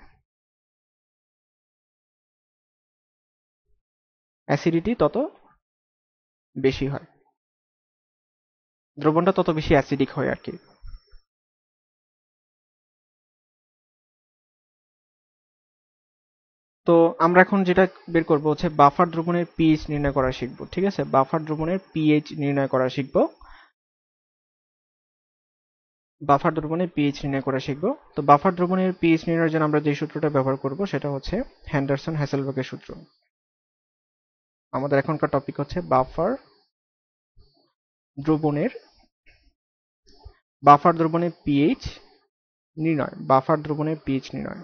S1: অ্যাসিডিটি তত বেশি হয়, দ্রবণটা তত বেশি অ্যাসিডিক হয় আর কি। তো আমরা এখন যেটা বের করব হচ্ছে বাফার দ্রবণের পিএইচ নির্ণয় করা শিখব। ঠিক আছে, বাফার দ্রবণের পিএইচ নির্ণয় করা শিখব। বাফার দ্রবণের পিএইচ নির্ণয় করা শিখব। তো বাফার দ্রবণের পিএইচ নির্ণয়ের জন্য আমরা যে সূত্রটা ব্যবহার করব সেটা হচ্ছে হ্যান্ডারসন হ্যাসেলবার্গের সূত্র। আমাদের এখনকার টপিক হচ্ছে দ্রবণের বাফার দ্রবণের পিএইচ নির্ণয়। বাফার দ্রবণের পিএইচ নির্ণয়।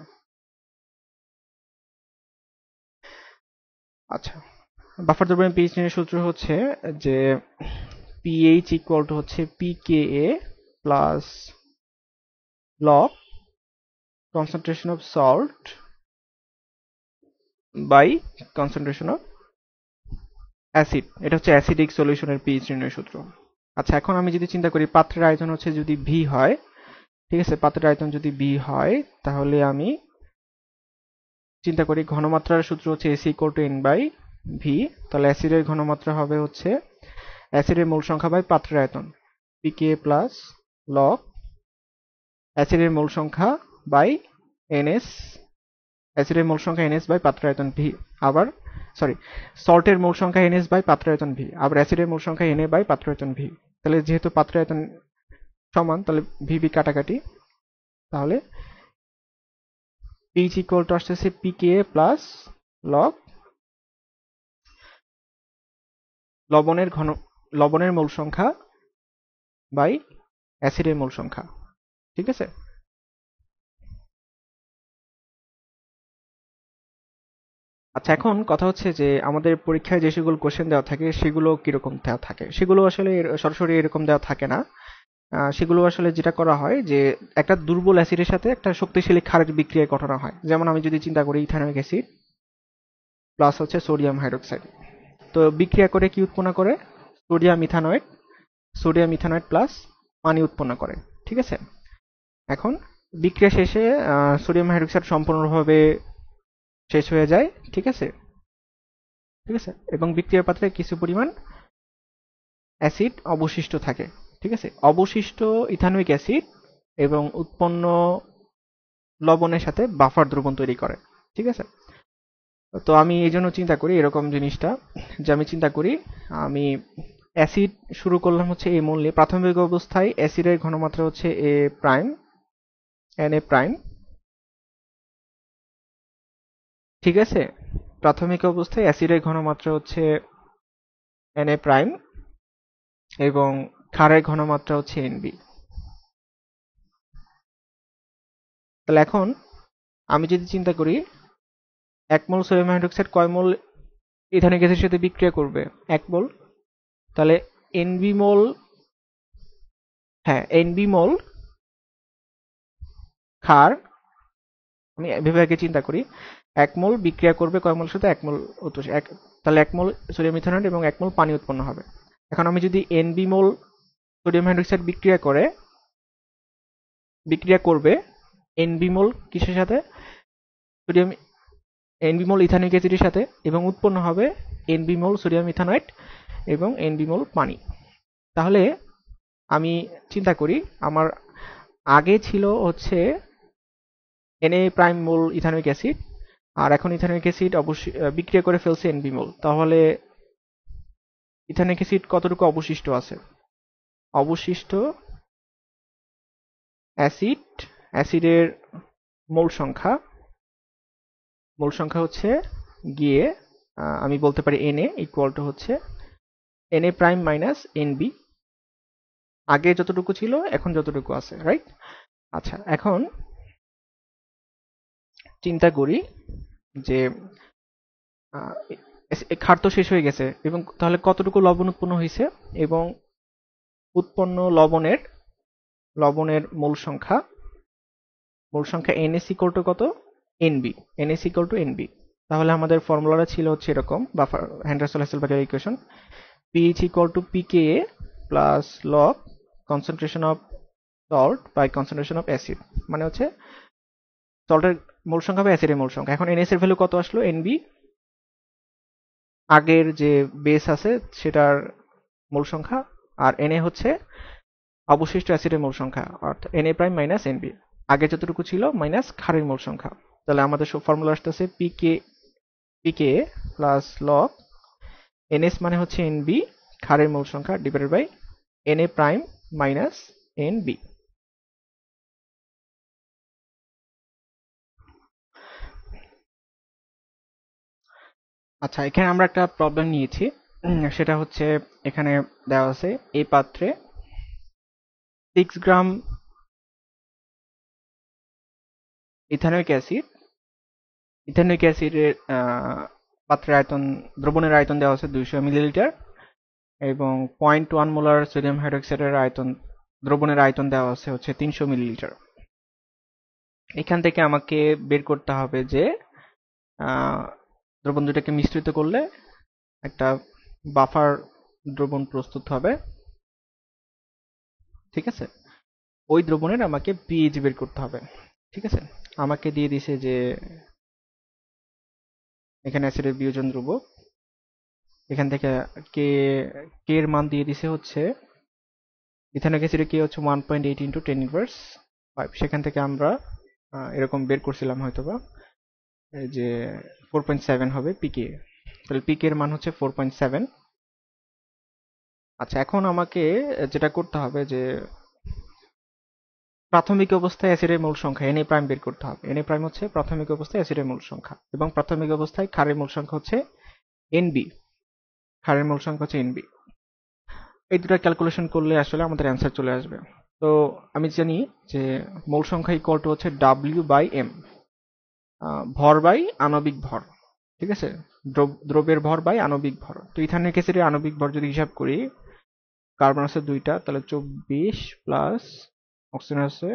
S1: আচ্ছা, বাফার দ্রবণের পিএইচ নির্ণয়ের সূত্র হচ্ছে যে পিএইচ ইকুয়াল টু হচ্ছে pKa plus log concentration of salt by concentration of acid. এটা হচ্ছে অ্যাসিডিক সলিউশনের পিএইচ নির্ণয়ের সূত্র। আচ্ছা, এখন আমি যদি চিন্তা করি পাত্রের আয়তন হচ্ছে যদি ভি হয়, ঠিক আছে, পাত্রের আয়তন যদি ভি হয়, তাহলে আমি চিন্তা করি ঘনমাত্রার সূত্র হচ্ছে এসি equal to N by V. তাহলে অ্যাসিডের ঘনমাত্রা হবে হচ্ছে অ্যাসিডের মোল সংখ্যা বাই পাত্রের আয়তন, পিকে প্লাস লগ অ্যাসিডের মোল সংখ্যা বাই এনএস, অ্যাসিডের মোল সংখ্যা এনএস বাই পাত্রের আয়তন ভি। আবার সরি, সল্টের মোল সংখ্যা এনএস বাই পাত্রের আয়তন ভি, আবার অ্যাসিডের মোল সংখ্যা এনএ বাই পাত্রের আয়তন ভি। তাহলে যেহেতু পাত্রের আয়তন সমান, তাহলে ভিবি কাটাকাটি, তাহলে পিএইচ ইকুয়াল টু আসতেছে পিকে প্লাস লগ লবণের মোল সংখ্যা বাই অ্যাসিডের মোল সংখ্যা। ঠিক আছে, আচ্ছা, এখন কথা হচ্ছে যে আমাদের পরীক্ষায় যে সকল কোশ্চেন দেওয়া থাকে সেগুলো কিরকম দেওয়া থাকে। সেগুলো আসলে সরাসরি এরকম দেওয়া থাকে না। সেগুলো আসলে যেটা করা হয় যে একটা দুর্বল অ্যাসিডের সাথে একটা শক্তিশালী ক্ষারের বিক্রিয়ায় ঘটানো হয়। যেমন আমি যদি চিন্তা করি ইথানোয়িক অ্যাসিড প্লাস হচ্ছে সোডিয়াম হাইড্রোক্সাইড, তো বিক্রিয়া করে কি উৎপন্ন করে? সোডিয়াম ইথানয়েড প্লাস পানি উৎপন্ন করে। ঠিক আছে, এখন বিক্রিয়া শেষে সোডিয়াম হাইড্রোক্সাইড সম্পূর্ণভাবে শেষ হয়ে যায়। ঠিক আছে, ঠিক আছে, এবং বিক্রিয়ার পাত্রে কিছু পরিমাণ অ্যাসিড অবশিষ্ট থাকে। ঠিক আছে, অবশিষ্ট ইথানোয়িক অ্যাসিড এবং উৎপন্ন লবণের সাথে বাফার দ্রবণ তৈরি করে। ঠিক আছে, তো আমি এই জন্য চিন্তা করি এরকম জিনিসটা, যে আমি চিন্তা করি আমি অ্যাসিড শুরু করলাম হচ্ছে এ মূল নিয়ে। প্রাথমিক অবস্থায় অ্যাসিডের ঘনমাত্রা হচ্ছে এ প্রাইম এন এ প্রাইম। ঠিক আছে, প্রাথমিক অবস্থায় অ্যাসিডের ঘনমাত্রা হচ্ছে এন এ প্রাইম এবং ক্ষারের ঘনমাত্রা হচ্ছে এনবি। তাহলে এখন আমি যদি চিন্তা করি 1 মোল সোডিয়াম হাইড্রোক্সাইড কয় মোল ইথানিক গ্যাসের সাথে বিক্রিয়া করবে? 1 মোল। তাহলে এনবি মোল, হ্যাঁ এনবি মোল ক্ষার, আমি এভাবে আগে চিন্তা করি 1 মোল বিক্রিয়া করবে কয় মোলের সাথে? 1 মোল তাহলে 1 মোল সোডিয়াম ইথানয়েড এবং 1 মোল পানি উৎপন্ন হবে। এখন আমি যদি এনবি মোল সোডিয়াম হাইড্রোক্সাইড বিক্রিয়া করবে এনবি মোল কিসের সাথে? সোডিয়াম এনবি মোল ইথানিক অ্যাসিডের সাথে, এবং উৎপন্ন হবে এনবি মোল সোডিয়াম ইথানয়েড এবং এনবি মোল পানি। তাহলে আমি চিন্তা করি আমার আগে ছিল হচ্ছে এনএ প্রাইম মোল ইথানোয়িক অ্যাসিড, আর এখন ইথানোয়িক অ্যাসিড অবশ্যই বিক্রিয়া করে ফেলছে এনবি মোল। তাহলে ইথানোয়িক অ্যাসিড কতটুকু অবশিষ্ট আছে? অবশিষ্ট অ্যাসিডের মোল সংখ্যা হচ্ছে গিয়ে আমি বলতে পারি এনএ ইকুয়াল টু হচ্ছে এনএ প্রাইম মাইনাস এনবি, আগে যতটুকু ছিল এখন যতটুকু আছে, রাইট? আচ্ছা, এখন চিন্তা করি যে ক্ষার তো শেষ হয়ে গেছে, এবং তাহলে কতটুকু লবণ উৎপন্ন হয়েছে, এবং উৎপন্ন লবণের মোল সংখ্যা NS ইকুয়াল টু কত? NB। NS equal to NB। তাহলে আমাদের ফর্মুলাটা ছিল হচ্ছে এরকম, বা হেন্ডারসন-হাসেলবাগের equation, pH equal to pKa plus log concentration of salt by concentration of acid, মানে হচ্ছে সল্টের মোল সংখ্যা বা অ্যাসিডের মোল সংখ্যা। এখন NS এর ভ্যালু কত আসলো? NB আগের যে বেস আছে সেটার মোল সংখ্যা, আর Na হচ্ছে অবশিষ্ট অ্যাসিডের মোল সংখ্যা, অর্থাৎ Na প্রাইম মাইনাস NB, আগে যতটুকু ছিল মাইনাস ক্ষারের মোল সংখ্যা। তাহলে আমাদের ফর্মুলা আসতেছে pKa প্লাস log NS মানে হচ্ছে NB ক্ষারের মোল সংখ্যা divided by Na prime minus NB। আচ্ছা, এখানে আমরা একটা প্রবলেম নিয়েছি, সেটা হচ্ছে এখানে দেওয়া আছে এই পাত্রে 6 গ্রাম ইথানোয়িক অ্যাসিডের পাত্রের আয়তন, দ্রবণের আয়তন দেওয়া আছে 200 মিলিলিটার, এবং 0.1 মোলার সোডিয়াম হাইড্রোক্সাইডের দ্রবণের আয়তন দেওয়া আছে হচ্ছে 300 মিলিলিটার। এখান থেকে আমাকে বের করতে হবে যে দ্রবণ দুটাকে মিশ্রিত করলে একটা বাফার দ্রবণ প্রস্তুত হবে। ঠিক আছে, ওই দ্রবণের আমাকে পিএইচ বের করতে হবে। ঠিক আছে, আমাকে দিয়ে দিছে যে এখানে অ্যাসিডের বিয়োজন ধ্রুবক, এখান থেকে কে এর মান দিয়ে দিছে হচ্ছে ইথানোয়িক অ্যাসিডের কে হচ্ছে 1.8 ইন্টু 10 ইনভার্স 5। সেখান থেকে আমরা এরকম বের করছিলাম হয়তোবা যে 4.7 হবে পিকে। তাহলে পিকে এর মান হচ্ছে 4.7। আচ্ছা, এখন আমাকে যেটা করতে হবে যে প্রাথমিক অবস্থায় অ্যাসিডের মোল সংখ্যা Na প্রাইম বের করতে হবে। Na প্রাইম হচ্ছে প্রাথমিক অবস্থায় অ্যাসিডের মোল সংখ্যা, এবং প্রাথমিক অবস্থায় ক্ষারের মোল সংখ্যা হচ্ছে NB, ক্ষারের মোল সংখ্যা হচ্ছে NB। এই দুটো ক্যালকুলেশন করলে আসলে আমাদের অ্যান্সার চলে আসবে। তো আমি জানি যে মোল সংখ্যা ইকুয়াল টু হচ্ছে W বাই M, ভর বাই আণবিক ভর। ঠিক আছে, দ্রব্যের ভর বাই আণবিক ভর। তো ইথানোয়িক অ্যাসিডের আণবিক ভর যদি হিসাব করি, কার্বন আছে 2টা, তাহলে 24 প্লাস অক্সিজেন আছে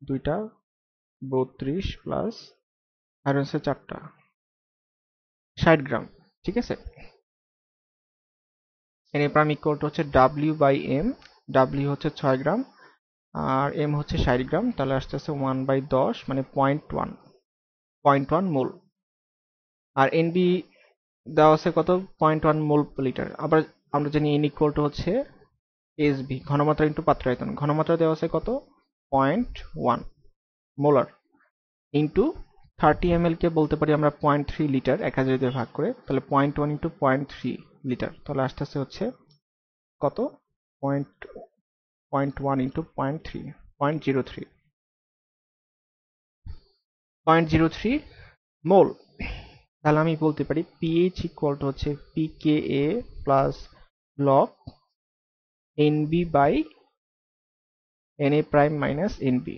S1: 2টা 32 প্লাস আয়রন আছে 4টা, 60 গ্রাম। ঠিক আছে, Na প্রাইম ইকুয়াল টু হচ্ছে W বাই M, W হচ্ছে 6 গ্রাম আর M হচ্ছে 60 গ্রাম, তাহলে আসতে আসতে 1/10 মানে 0.1 মোল। আর NB দেওয়া আছে কত, 0.1 মোল per লিটার। আবার আমরা জানি n ইকুয়াল টু হচ্ছে এসবি, ঘনমাত্রা ইন্টু পাত্রায়তন। ঘনমাত্রা দেওয়া আছে কত, 0.1 মোলার, ইন্টু 30 ml কে বলতে পারি আমরা 0.3 লিটার, 1000 দিয়ে ভাগ করে, তাহলে 0.1 ইন্টু 0.3 লিটার, তাহলে আসতেছে হচ্ছে কত, পয়েন্ট 0.1 ইন্টু 0.3, 0.03, 0.03 মোল। তাহলে আমি বলতে পারি পিএইচ ইকুয়াল টু হচ্ছে pKa plus log NB by NA prime minus NB.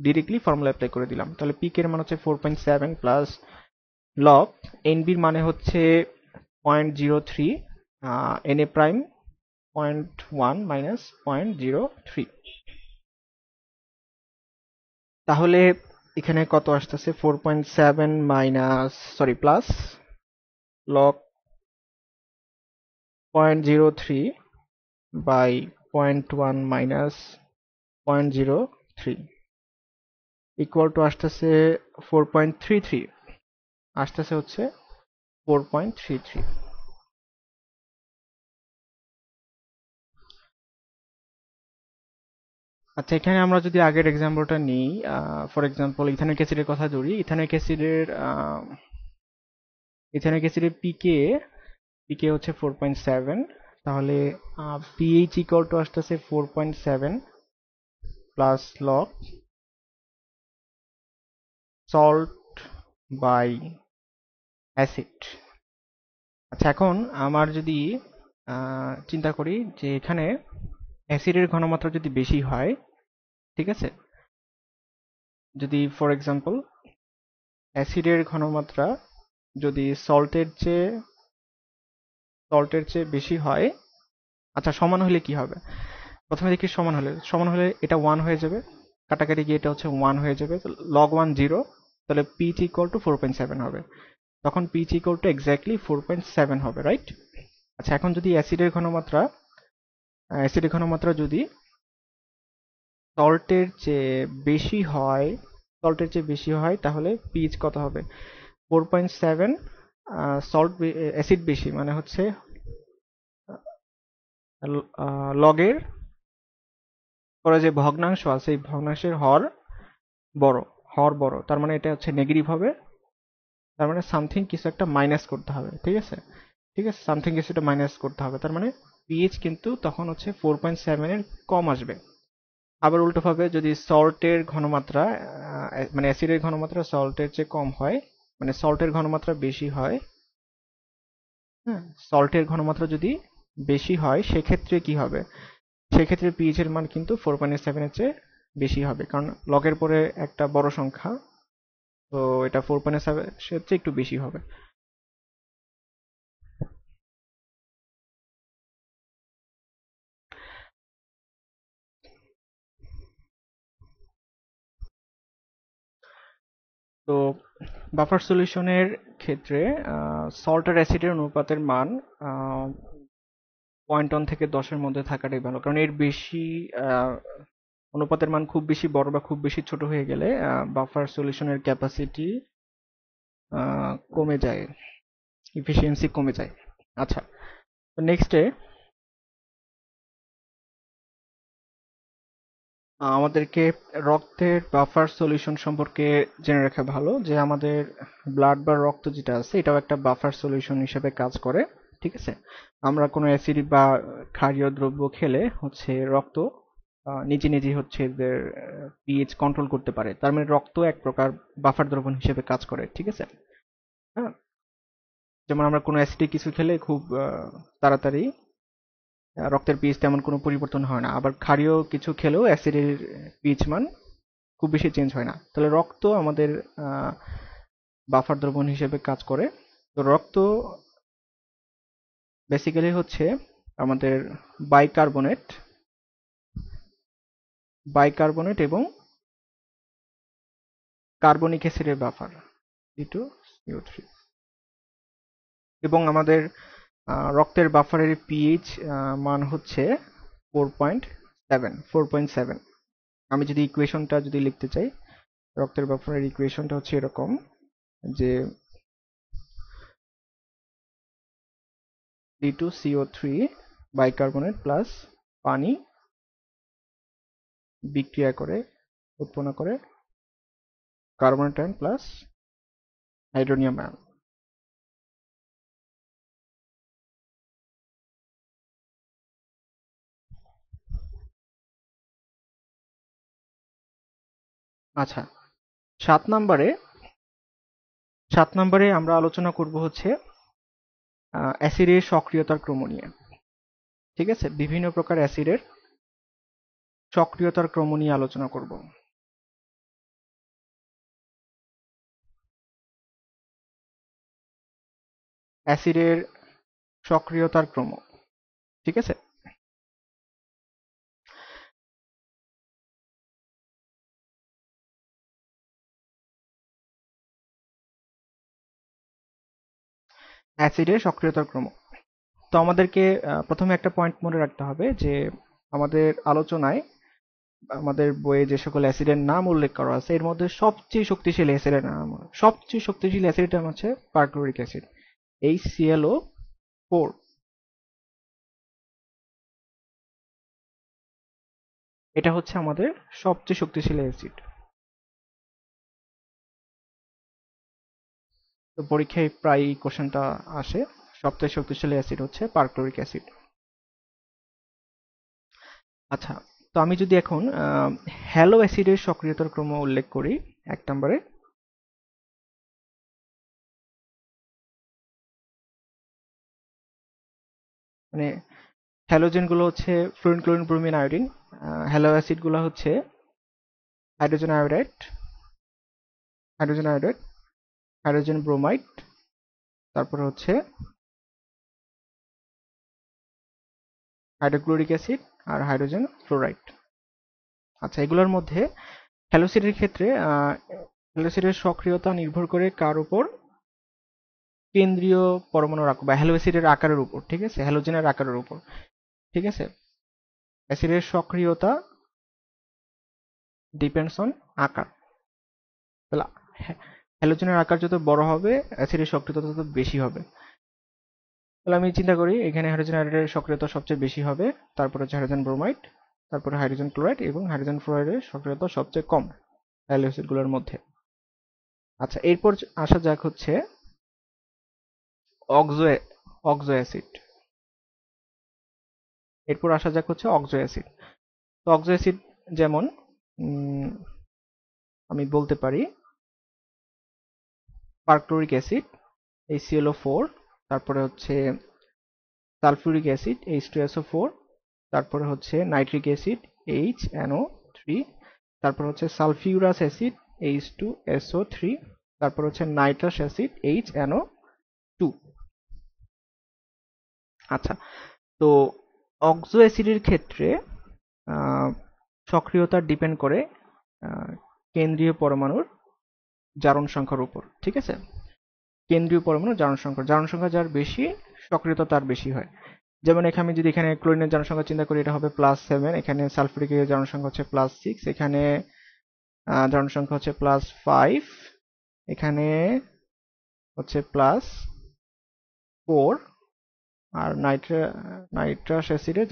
S1: Directly formula apply করে দিলাম। তাহলে পিকে এর মান হচ্ছে 4.7 প্লাস লগ এনবির মানে হচ্ছে 0.03, এনএ প্রাইম 0.1 মাইনাস 0.03। তাহলে এখানে কত আসতেছে, 4.7 minus plus log 0.03 by 0.1 minus 0.03 equal to আসতেছে 4.33, আসতেছে হচ্ছে 4.33। আচ্ছা, এখানে আমরা যদি আগের এক্সাম্পলটা নিই, ফর এক্সাম্পল ইথানিক অ্যাসিডের কথা ধরি। ইথানিক অ্যাসিডের পিকে পিকে হচ্ছে 4.7, তাহলে পিএইচ ইকুয়াল টু আসতেছে 4.7 plus log salt by acid. আচ্ছা, এখন আমার যদি চিন্তা করি যে এখানে অ্যাসিডের ঘনমাত্রা যদি বেশি হয়, ঠিক আছে, যদি ফর এক্সাম্পল অ্যাসিডের ঘনমাত্রা যদি সল্টের চেয়ে বেশি হয়, আচ্ছা সমান হলে কি হবে, প্রথমে দেখি সমান হলে এটা 1 হয়ে যাবে, কাটাকাটি গিয়ে এটা হচ্ছে 1 হয়ে যাবে, লগ 1 0, তাহলে পিচ ইকুয়াল টু 4.7 হবে, তখন পিচ ইকুয়াল টু এক্স্যাক্টলি 4.7 হবে, রাইট? আচ্ছা, এখন যদি অ্যাসিডের ঘনমাত্রা যদি সল্টের চেয়ে বেশি হয় তাহলে পিচ কত হবে, 4.7, অ্যাসিড বেশি মানে হচ্ছে লগের পরে যে ভগ্নাংশ আছে এই ভগ্নাংশের হর বড়, তার মানে এটা হচ্ছে নেগেটিভ হবে, তার মানে সামথিং কিছু একটা মাইনাস করতে হবে, ঠিক আছে, সামথিং কিছু একটা মাইনাস করতে হবে, তার মানে পিএইচ কিন্তু তখন হচ্ছে 4.7 এর কম আসবে। আবার উল্টোভাবে যদি সল্টের ঘনমাত্রা মানে অ্যাসিডের ঘনমাত্রা সল্টের চেয়ে কম হয়, মানে সল্টের ঘনমাত্রা বেশি হয়, হ্যাঁ, সল্টের ঘনমাত্রা যদি বেশি হয় সেক্ষেত্রে কি হবে, সেক্ষেত্রে পিএইচ এর মান কিন্তু 4.7 এর চেয়ে বেশি হবে, কারণ লগের পরে একটা বড় সংখ্যা, তো এটা 4.7 এর চেয়ে একটু বেশি হবে। তো বাফার সলিউশনের ক্ষেত্রে সল্ট আর অ্যাসিডের অনুপাতের মান 0.1 থেকে 10-এর মধ্যে থাকাটাই ভালো, কারণ এর বেশি অনুপাতের মান খুব বেশি বড় বা খুব বেশি ছোট হয়ে গেলে বাফার সলিউশনের ক্যাপাসিটি কমে যায়, ইফিসিয়েন্সি কমে যায়। আচ্ছা, তো নেক্সটে আমাদেরকে রক্তের বাফার সলিউশন সম্পর্কে জেনে রাখা ভালো, যে আমাদের ব্লাড বা রক্ত যেটা আছে এটাও একটা বাফার সলিউশন হিসেবে কাজ করে, ঠিক আছে। আমরা কোনো অ্যাসিড বা ক্ষারীয় দ্রব্য খেলে হচ্ছে রক্ত নিজে নিজে হচ্ছে এদের পিএইচ কন্ট্রোল করতে পারে, তার মানে রক্ত এক প্রকার বাফার দ্রবণ হিসেবে কাজ করে, ঠিক আছে। হ্যাঁ, যেমন আমরা কোনো অ্যাসিডিক কিছু খেলে খুব তাড়াতাড়ি রক্তের পিএইচ তেমন কোনো পরিবর্তন হয় না, আবার ক্ষারীয় কিছু খেলেও অ্যাসিডের পিএইচ মান খুব বেশি চেঞ্জ হয় না, তাহলে রক্ত আমাদের বাফার দ্রবণ হিসেবে কাজ করে। তো রক্ত বেসিক্যালি হচ্ছে আমাদের বাইকার্বনেট বাইকার্বনেট এবং কার্বনিক অ্যাসিডের বাফার C2CO3, এবং আমাদের রক্তের বাফারের পিএইচ মান হচ্ছে 4.7। আমি যদি ইকুয়েশনটা যদি লিখতে চাই, রক্তের বাফারের ইকুয়েশনটা হচ্ছে এরকম, যে C2CO3 বাইকার্বনেট প্লাস পানি বিক্রিয়া করে উৎপন্ন করে carbonate ion plus hydronium ion. আচ্ছা, 7 নম্বরে আমরা আলোচনা করব হচ্ছে অ্যাসিডের সক্রিয়তার ক্রম নিয়ে। ঠিক আছে, বিভিন্ন প্রকার অ্যাসিডের সক্রিয়তার ক্রম নিয়ে আলোচনা করব। অ্যাসিডের সক্রিয়তার ক্রম, ঠিক আছে। অ্যাসিডের সক্রিয়তার ক্রম। তো আমাদেরকে প্রথমে একটা পয়েন্ট মনে রাখতে হবে যে আমাদের আলোচনায় আমাদের বইয়ে যে সকল অ্যাসিডের নাম উল্লেখ করা আছে এর মধ্যে সবচেয়ে শক্তিশালী অ্যাসিডের নাম হচ্ছে পারক্লোরিক অ্যাসিড, HClO4। এটা হচ্ছে আমাদের সবচেয়ে শক্তিশালী অ্যাসিড। তো পরীক্ষায় প্রায় এই কোশ্চেনটা আসে, সবচেয়ে শক্তিশালী অ্যাসিড হচ্ছে পারক্লোরিক অ্যাসিড। আচ্ছা, তো আমি যদি এখন হ্যালো অ্যাসিডের সক্রিয়তার ক্রম উল্লেখ করি 1 নম্বরে, মানে হ্যালোজেন গুলো হচ্ছে fluorine, chlorine, bromine, iodine. Hello acid গুলো হচ্ছে hydrogen iodide, hydrogen iodide, hydrogen bromide, তারপরে হচ্ছে হাইড্রোক্লোরিক অ্যাসিড আর হাইড্রোজেন ফ্লোরাইড। আচ্ছা, এগুলোর মধ্যে হ্যালোসিডের ক্ষেত্রে হ্যালোসিডের সক্রিয়তা নির্ভর করে কার উপর? কেন্দ্রীয় পরমাণুর আকার বা হ্যালো অ্যাসিডের আকারের উপর, ঠিক আছে, হ্যালোজেনের আকারের উপর, ঠিক আছে। অ্যাসিডের সক্রিয়তা ডিপেন্ডস অন আকার। তাহলে হ্যালোজেনের আকার যত বড় হবে অ্যাসিডের সক্রিয়তা তত বেশি হবে। তাহলে আমি চিন্তা করি এখানে হাইড্রোজেন আয়োডাইডের সক্রিয়তা সবচেয়ে বেশি হবে, তারপর হচ্ছে হাইড্রোজেন ব্রোমাইড, তারপরে হাইড্রোজেন ক্লোরাইড এবং হাইড্রোজেন ফ্লোরাইডের সক্রিয়তা সবচেয়ে কম হ্যালো অ্যাসিডগুলোর মধ্যে। আচ্ছা, এরপর আসা যাক হচ্ছে অক্সো অক্সো অ্যাসিড। এরপর আসা যাক হচ্ছে অক্সো অ্যাসিড। তো অক্সো অ্যাসিড যেমন আমি বলতে পারি পারক্লোরিক অ্যাসিড HClO4, তারপরে হচ্ছে সালফিউরিক অ্যাসিড H2SO4, তারপরে হচ্ছে নাইট্রিক অ্যাসিড HNO3, তারপর হচ্ছে সালফিউরাস অ্যাসিড H2SO3, তারপর হচ্ছে নাইট্রাস অ্যাসিড HNO2। আচ্ছা, তো অক্সো অ্যাসিডের ক্ষেত্রে সক্রিয়তা ডিপেন্ড করে কেন্দ্রীয় পরমাণুর জারণ সংখ্যার উপর, ঠিক আছে। কেন্দ্রীয় পরমাণুর জারণ সংখ্যা যার বেশি সক্রিয়তা তার বেশি হয়। যেমন এখানে আমি যদি এখানে ক্লোরিনের জারণ সংখ্যা চিন্তা করি, এটা হবে +7, এখানে সালফিউরিকের জারণ সংখ্যা হচ্ছে +6, এখানে জারণ সংখ্যা হচ্ছে +5, এখানে হচ্ছে +4, আর নাইট্রাস অ্যাসিডের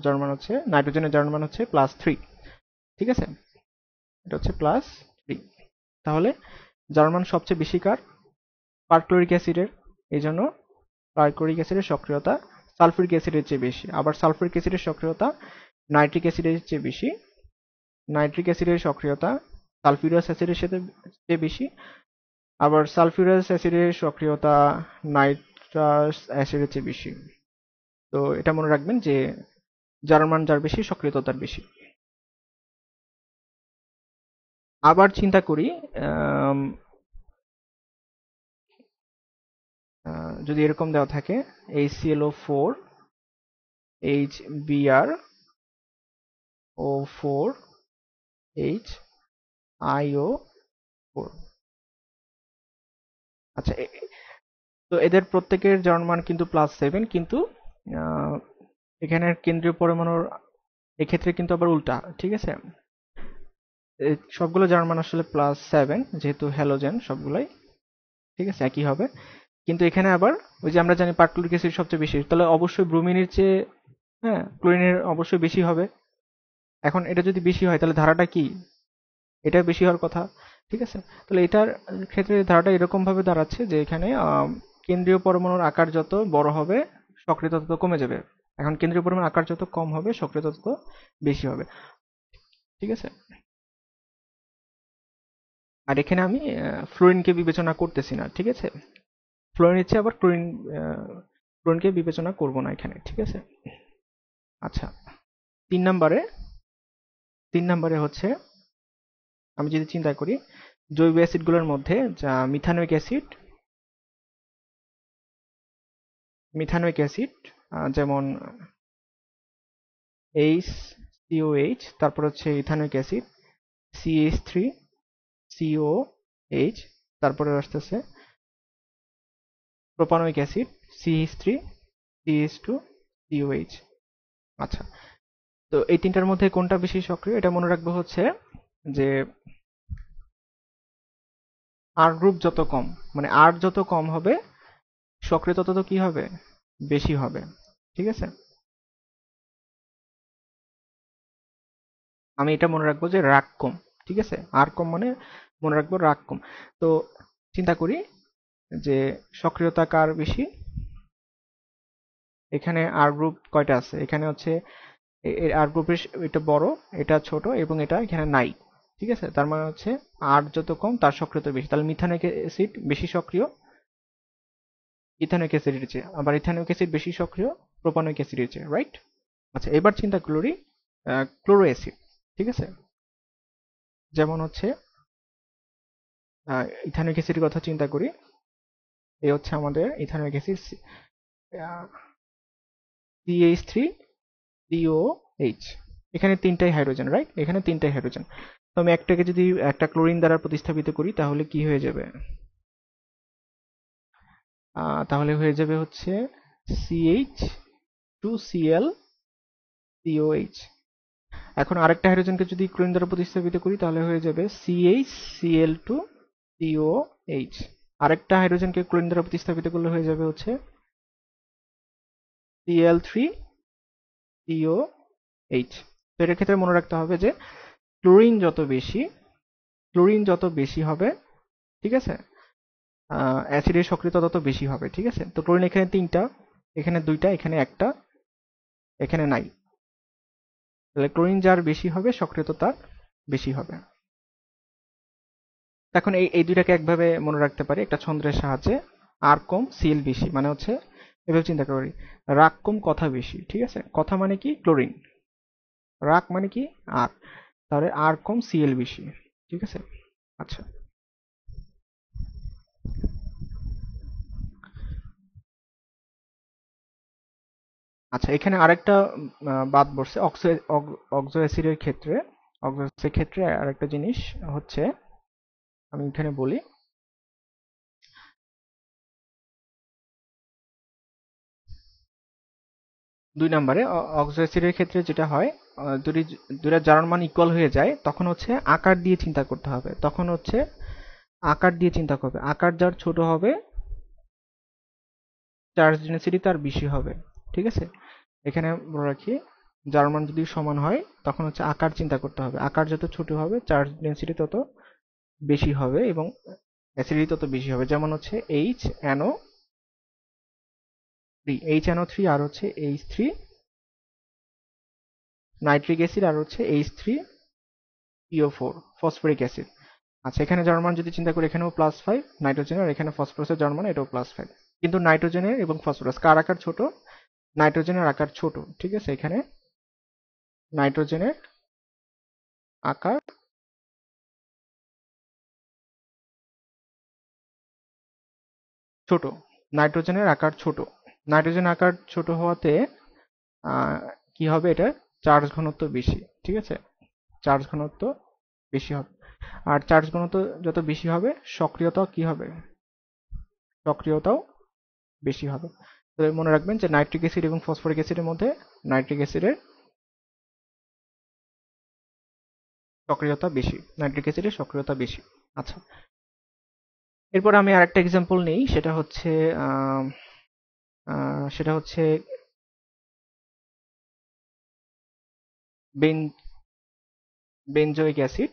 S1: জারণ মান হচ্ছে, নাইট্রোজেনের জারণ মান হচ্ছে +3, ঠিক আছে, এটা হচ্ছে +3। তাহলে জারণ মান সবচেয়ে বেশি কার? পারক্লোরিক অ্যাসিডের। এই জন্য পারক্লোরিক অ্যাসিডের সক্রিয়তা সালফিউরিক অ্যাসিডের চেয়ে বেশি। আবার সালফিউরিক অ্যাসিডের সক্রিয়তা নাইট্রিক অ্যাসিডের চেয়ে বেশি। নাইট্রিক অ্যাসিডের সক্রিয়তা সালফিউরাস অ্যাসিডের সাথে চেয়ে বেশি। আবার সালফিউরাস অ্যাসিডের সক্রিয়তা নাইট্রাস অ্যাসিডের চেয়ে বেশি। তো এটা মনে রাখবেন যে জারণ মান যার বেশি সক্রিয়তা তার বেশি। আবার চিন্তা করি যদি এরকম দেওয়া থাকে HClO4 HBrO4 HIO4। আচ্ছা, তো এদের প্রত্যেকের জারণ মান কিন্তু +7, কিন্তু এখানের কেন্দ্রীয় পরমাণুর এক্ষেত্রে কিন্তু আবার উল্টা, ঠিক আছে। সবগুলো জারণ মান আসলে +7 যেহেতু হ্যালোজেন সবগুলাই, ঠিক আছে, একই হবে। কিন্তু এখানে আবার ওই যে আমরা জানি পারক্লোরিক অ্যাসিড সবচেয়ে বেশি, তাহলে অবশ্যই ব্রোমিনের চেয়ে হ্যাঁ ক্লোরিনের অবশ্যই বেশি হবে। এখন এটা যদি বেশি হয় তাহলে ধারাটা কি, এটা বেশি হওয়ার কথা, ঠিক আছে। তাহলে এটার ক্ষেত্রে ধারাটা এরকম ভাবে দাঁড়াচ্ছে যে এখানে কেন্দ্রীয় পরমাণুর আকার যত বড় হবে সক্রিয়তা তত কমে যাবে। এখন কেন্দ্রীয় পরমাণুর আকার যত কম হবে সক্রিয়তা তত বেশি হবে, ঠিক আছে। আর এখানে আমি ফ্লোরিনকে বিবেচনা করতেছি না, ঠিক আছে। ফ্লোরিন ইচ্ছে আবার ক্লোরিনকে বিবেচনা করব না এখানে, ঠিক আছে। আচ্ছা, তিন নম্বরে তিন নম্বরে হচ্ছে আমি যদি চিন্তা করি জৈব অ্যাসিডগুলোর মধ্যে যা মিথানোইক অ্যাসিড যেমন HCOH, তারপর হচ্ছে ইথানোইক অ্যাসিড CH3COH, তারপরে আসতেছে প্রোপানোইক অ্যাসিড CH3CH2COH। আচ্ছা, তো এই তিনটার মধ্যে কোনটা বেশি সক্রিয় এটা মনে রাখবো হচ্ছে যে আর গ্রুপ যত কম, মানে আর যত কম হবে সক্রিয়তা তত কি হবে, বেশি হবে, ঠিক আছে। আমি এটা মনে রাখবো যে রাগ কম, ঠিক আছে। আর কম মানে মনে রাখবো রাগ কম। তো চিন্তা করি যে সক্রিয়তা কার বেশি, এখানে আর গ্রুপ কয়টা আছে, এখানে হচ্ছে আর গ্রুপের এটা বড়, এটা ছোট এবং এটা এখানে নাই, ঠিক আছে। তার মানে হচ্ছে আর যত কম তার সক্রিয়তা বেশি, তাহলে মিথানোইক অ্যাসিড বেশি সক্রিয় ইথানোইক অ্যাসিডের চেয়ে, আবার ইথানোইক অ্যাসিড বেশি সক্রিয় প্রোপানোইক অ্যাসিডের চেয়ে, রাইট। আচ্ছা, এবার চিন্তা করি ক্লোরো অ্যাসিড, ঠিক আছে। যেমন হচ্ছে ইথানোইক অ্যাসিডের কথা চিন্তা করি, এই হচ্ছে আমাদের ইথানোইক অ্যাসিড CH3COH, এখানে তিনটাই হাইড্রোজেন, রাইট, এখানে তিনটাই হাইড্রোজেন। তো আমি একটাকে যদি একটা ক্লোরিন দ্বারা প্রতিস্থাপিত করি তাহলে কি হয়ে যাবে, তাহলে হয়ে যাবে হচ্ছে CH2ClCOH। এখন আরেকটা হাইড্রোজেনকে যদি ক্লোরিন দ্বারা প্রতিস্থাপিত করি তাহলে হয়ে যাবে CHCl2COH। আরেকটা হাইড্রোজেনকে ক্লোরিন দ্বারা প্রতিস্থাপিত করলে হয়ে যাবে হচ্ছে Cl3COH। তো এটার ক্ষেত্রে মনে রাখতে হবে যে ক্লোরিন যত বেশি হবে, ঠিক আছে, অ্যাসিডের সক্রিয়তা তত বেশি হবে, ঠিক আছে। তো ক্লোরিন এখানে তিনটা, এখানে দুইটা, এখানে একটা, এখানে নাই, তাহলে ক্লোরিন যার বেশি হবে সক্রিয়তা তার বেশি হবে। এখন এই দুইটাকে একভাবে মনে রাখতে পারি একটা ছন্দের সাহায্যে, আর কম সিএল বেশি, মানে হচ্ছে এভাবে চিন্তা করি রাগ কম কথা বেশি, ঠিক আছে। কথা মানে কি ক্লোরিন, রাগ মানে কি আর, তাহলে আর কম সিএল বেশি, ঠিক আছে। আচ্ছা, আচ্ছা, এখানে আরেকটা বাদ পড়ছে অক্সো অ্যাসিডের ক্ষেত্রে। অক্সো অ্যাসিডের ক্ষেত্রে আরেকটা জিনিস হচ্ছে আমি এখানে বলি, 2 নম্বরে অক্সো অ্যাসিডের ক্ষেত্রে যেটা হয়, দুইটা জারণ মান ইকুয়াল হয়ে যায় তখন হচ্ছে আকার দিয়ে চিন্তা করতে হবে, তখন হচ্ছে আকার দিয়ে চিন্তা করবে, আকার যার ছোট হবে চার্জ ডেনসিটি তার বেশি হবে, ঠিক আছে। এখানে বলে রাখি জারণ মান যদি সমান হয় তখন হচ্ছে আকার চিন্তা করতে হবে, আকার যত ছোট হবে চার্জ ডেনসিটি তত বেশি হবে এবং অ্যাসিডিটি তত বেশি হবে। যেমন হচ্ছে HNO3 আর হচ্ছে H3 নাইট্রিক অ্যাসিড আর হচ্ছে H3PO4 ফসফরিক অ্যাসিড। আচ্ছা, এখানে জারণ মান যদি চিন্তা করি এখানেও +5 নাইট্রোজেনের, আর এখানে ফসফরাসের জারণ মান এটাও +5, কিন্তু নাইট্রোজেনের এবং ফসফরাস কার আকার ছোট, নাইট্রোজেনের আকার ছোট, ঠিক আছে। এখানে নাইট্রোজেনের আকার ছোট, নাইট্রোজেনের আকার ছোট, নাইট্রোজেনের আকার ছোট হওয়াতে কি হবে, এটা চার্জ ঘনত্ব বেশি, ঠিক আছে, চার্জ ঘনত্ব বেশি হবে। আর চার্জ ঘনত্ব যত বেশি হবে সক্রিয়তাও কি হবে, সক্রিয়তাও বেশি হবে। তো মনে রাখবেন যে নাইট্রিক অ্যাসিড এবং ফসফরিক অ্যাসিডের মধ্যে নাইট্রিক অ্যাসিডের সক্রিয়তা বেশি, নাইট্রিক অ্যাসিডের সক্রিয়তা বেশি। আচ্ছা, এরপর আমি আরেকটা এক্সাম্পল নেই, সেটা হচ্ছে ben benzoic acid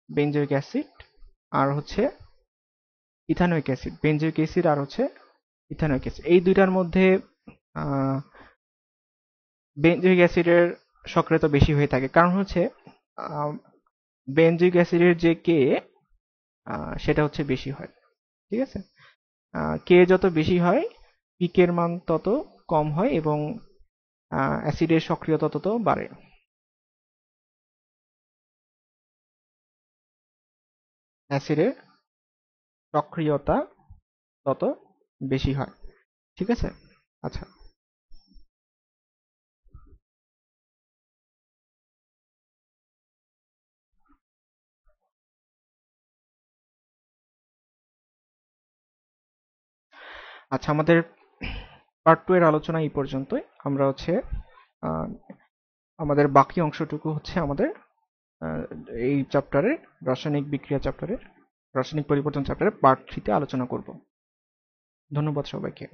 S1: benzoic acid আর হচ্ছে ইথানোইক অ্যাসিড। বেনজোইক অ্যাসিড আর হচ্ছে ইথানোইক অ্যাসিড, এই দুইটার মধ্যে বেনজোইক অ্যাসিডের সক্রিয়তা বেশি হয়ে থাকে। কারণ হচ্ছে বেনজোইক অ্যাসিডের যে কে সেটা হচ্ছে বেশি হয়। ঠিক আছে, কে যত বেশি হয় পিকের মান তত কম হয় এবং অ্যাসিডের সক্রিয়তা তত বাড়ে। অ্যাসিডের সক্রিয়তা তত বেশি হয়। ঠিক আছে, আচ্ছা। আচ্ছা, আমাদের পার্ট 2 এর আলোচনা এই পর্যন্তই। আমরা হচ্ছে আহ, আমাদের বাকি অংশটুকু হচ্ছে আমাদের আহ, এই চ্যাপ্টারের রাসায়নিক বিক্রিয়া চ্যাপ্টারের রাসায়নিক পরিবর্তন চ্যাপ্টারের পার্ট 3 তে আলোচনা করব। ধন্যবাদ সবাইকে।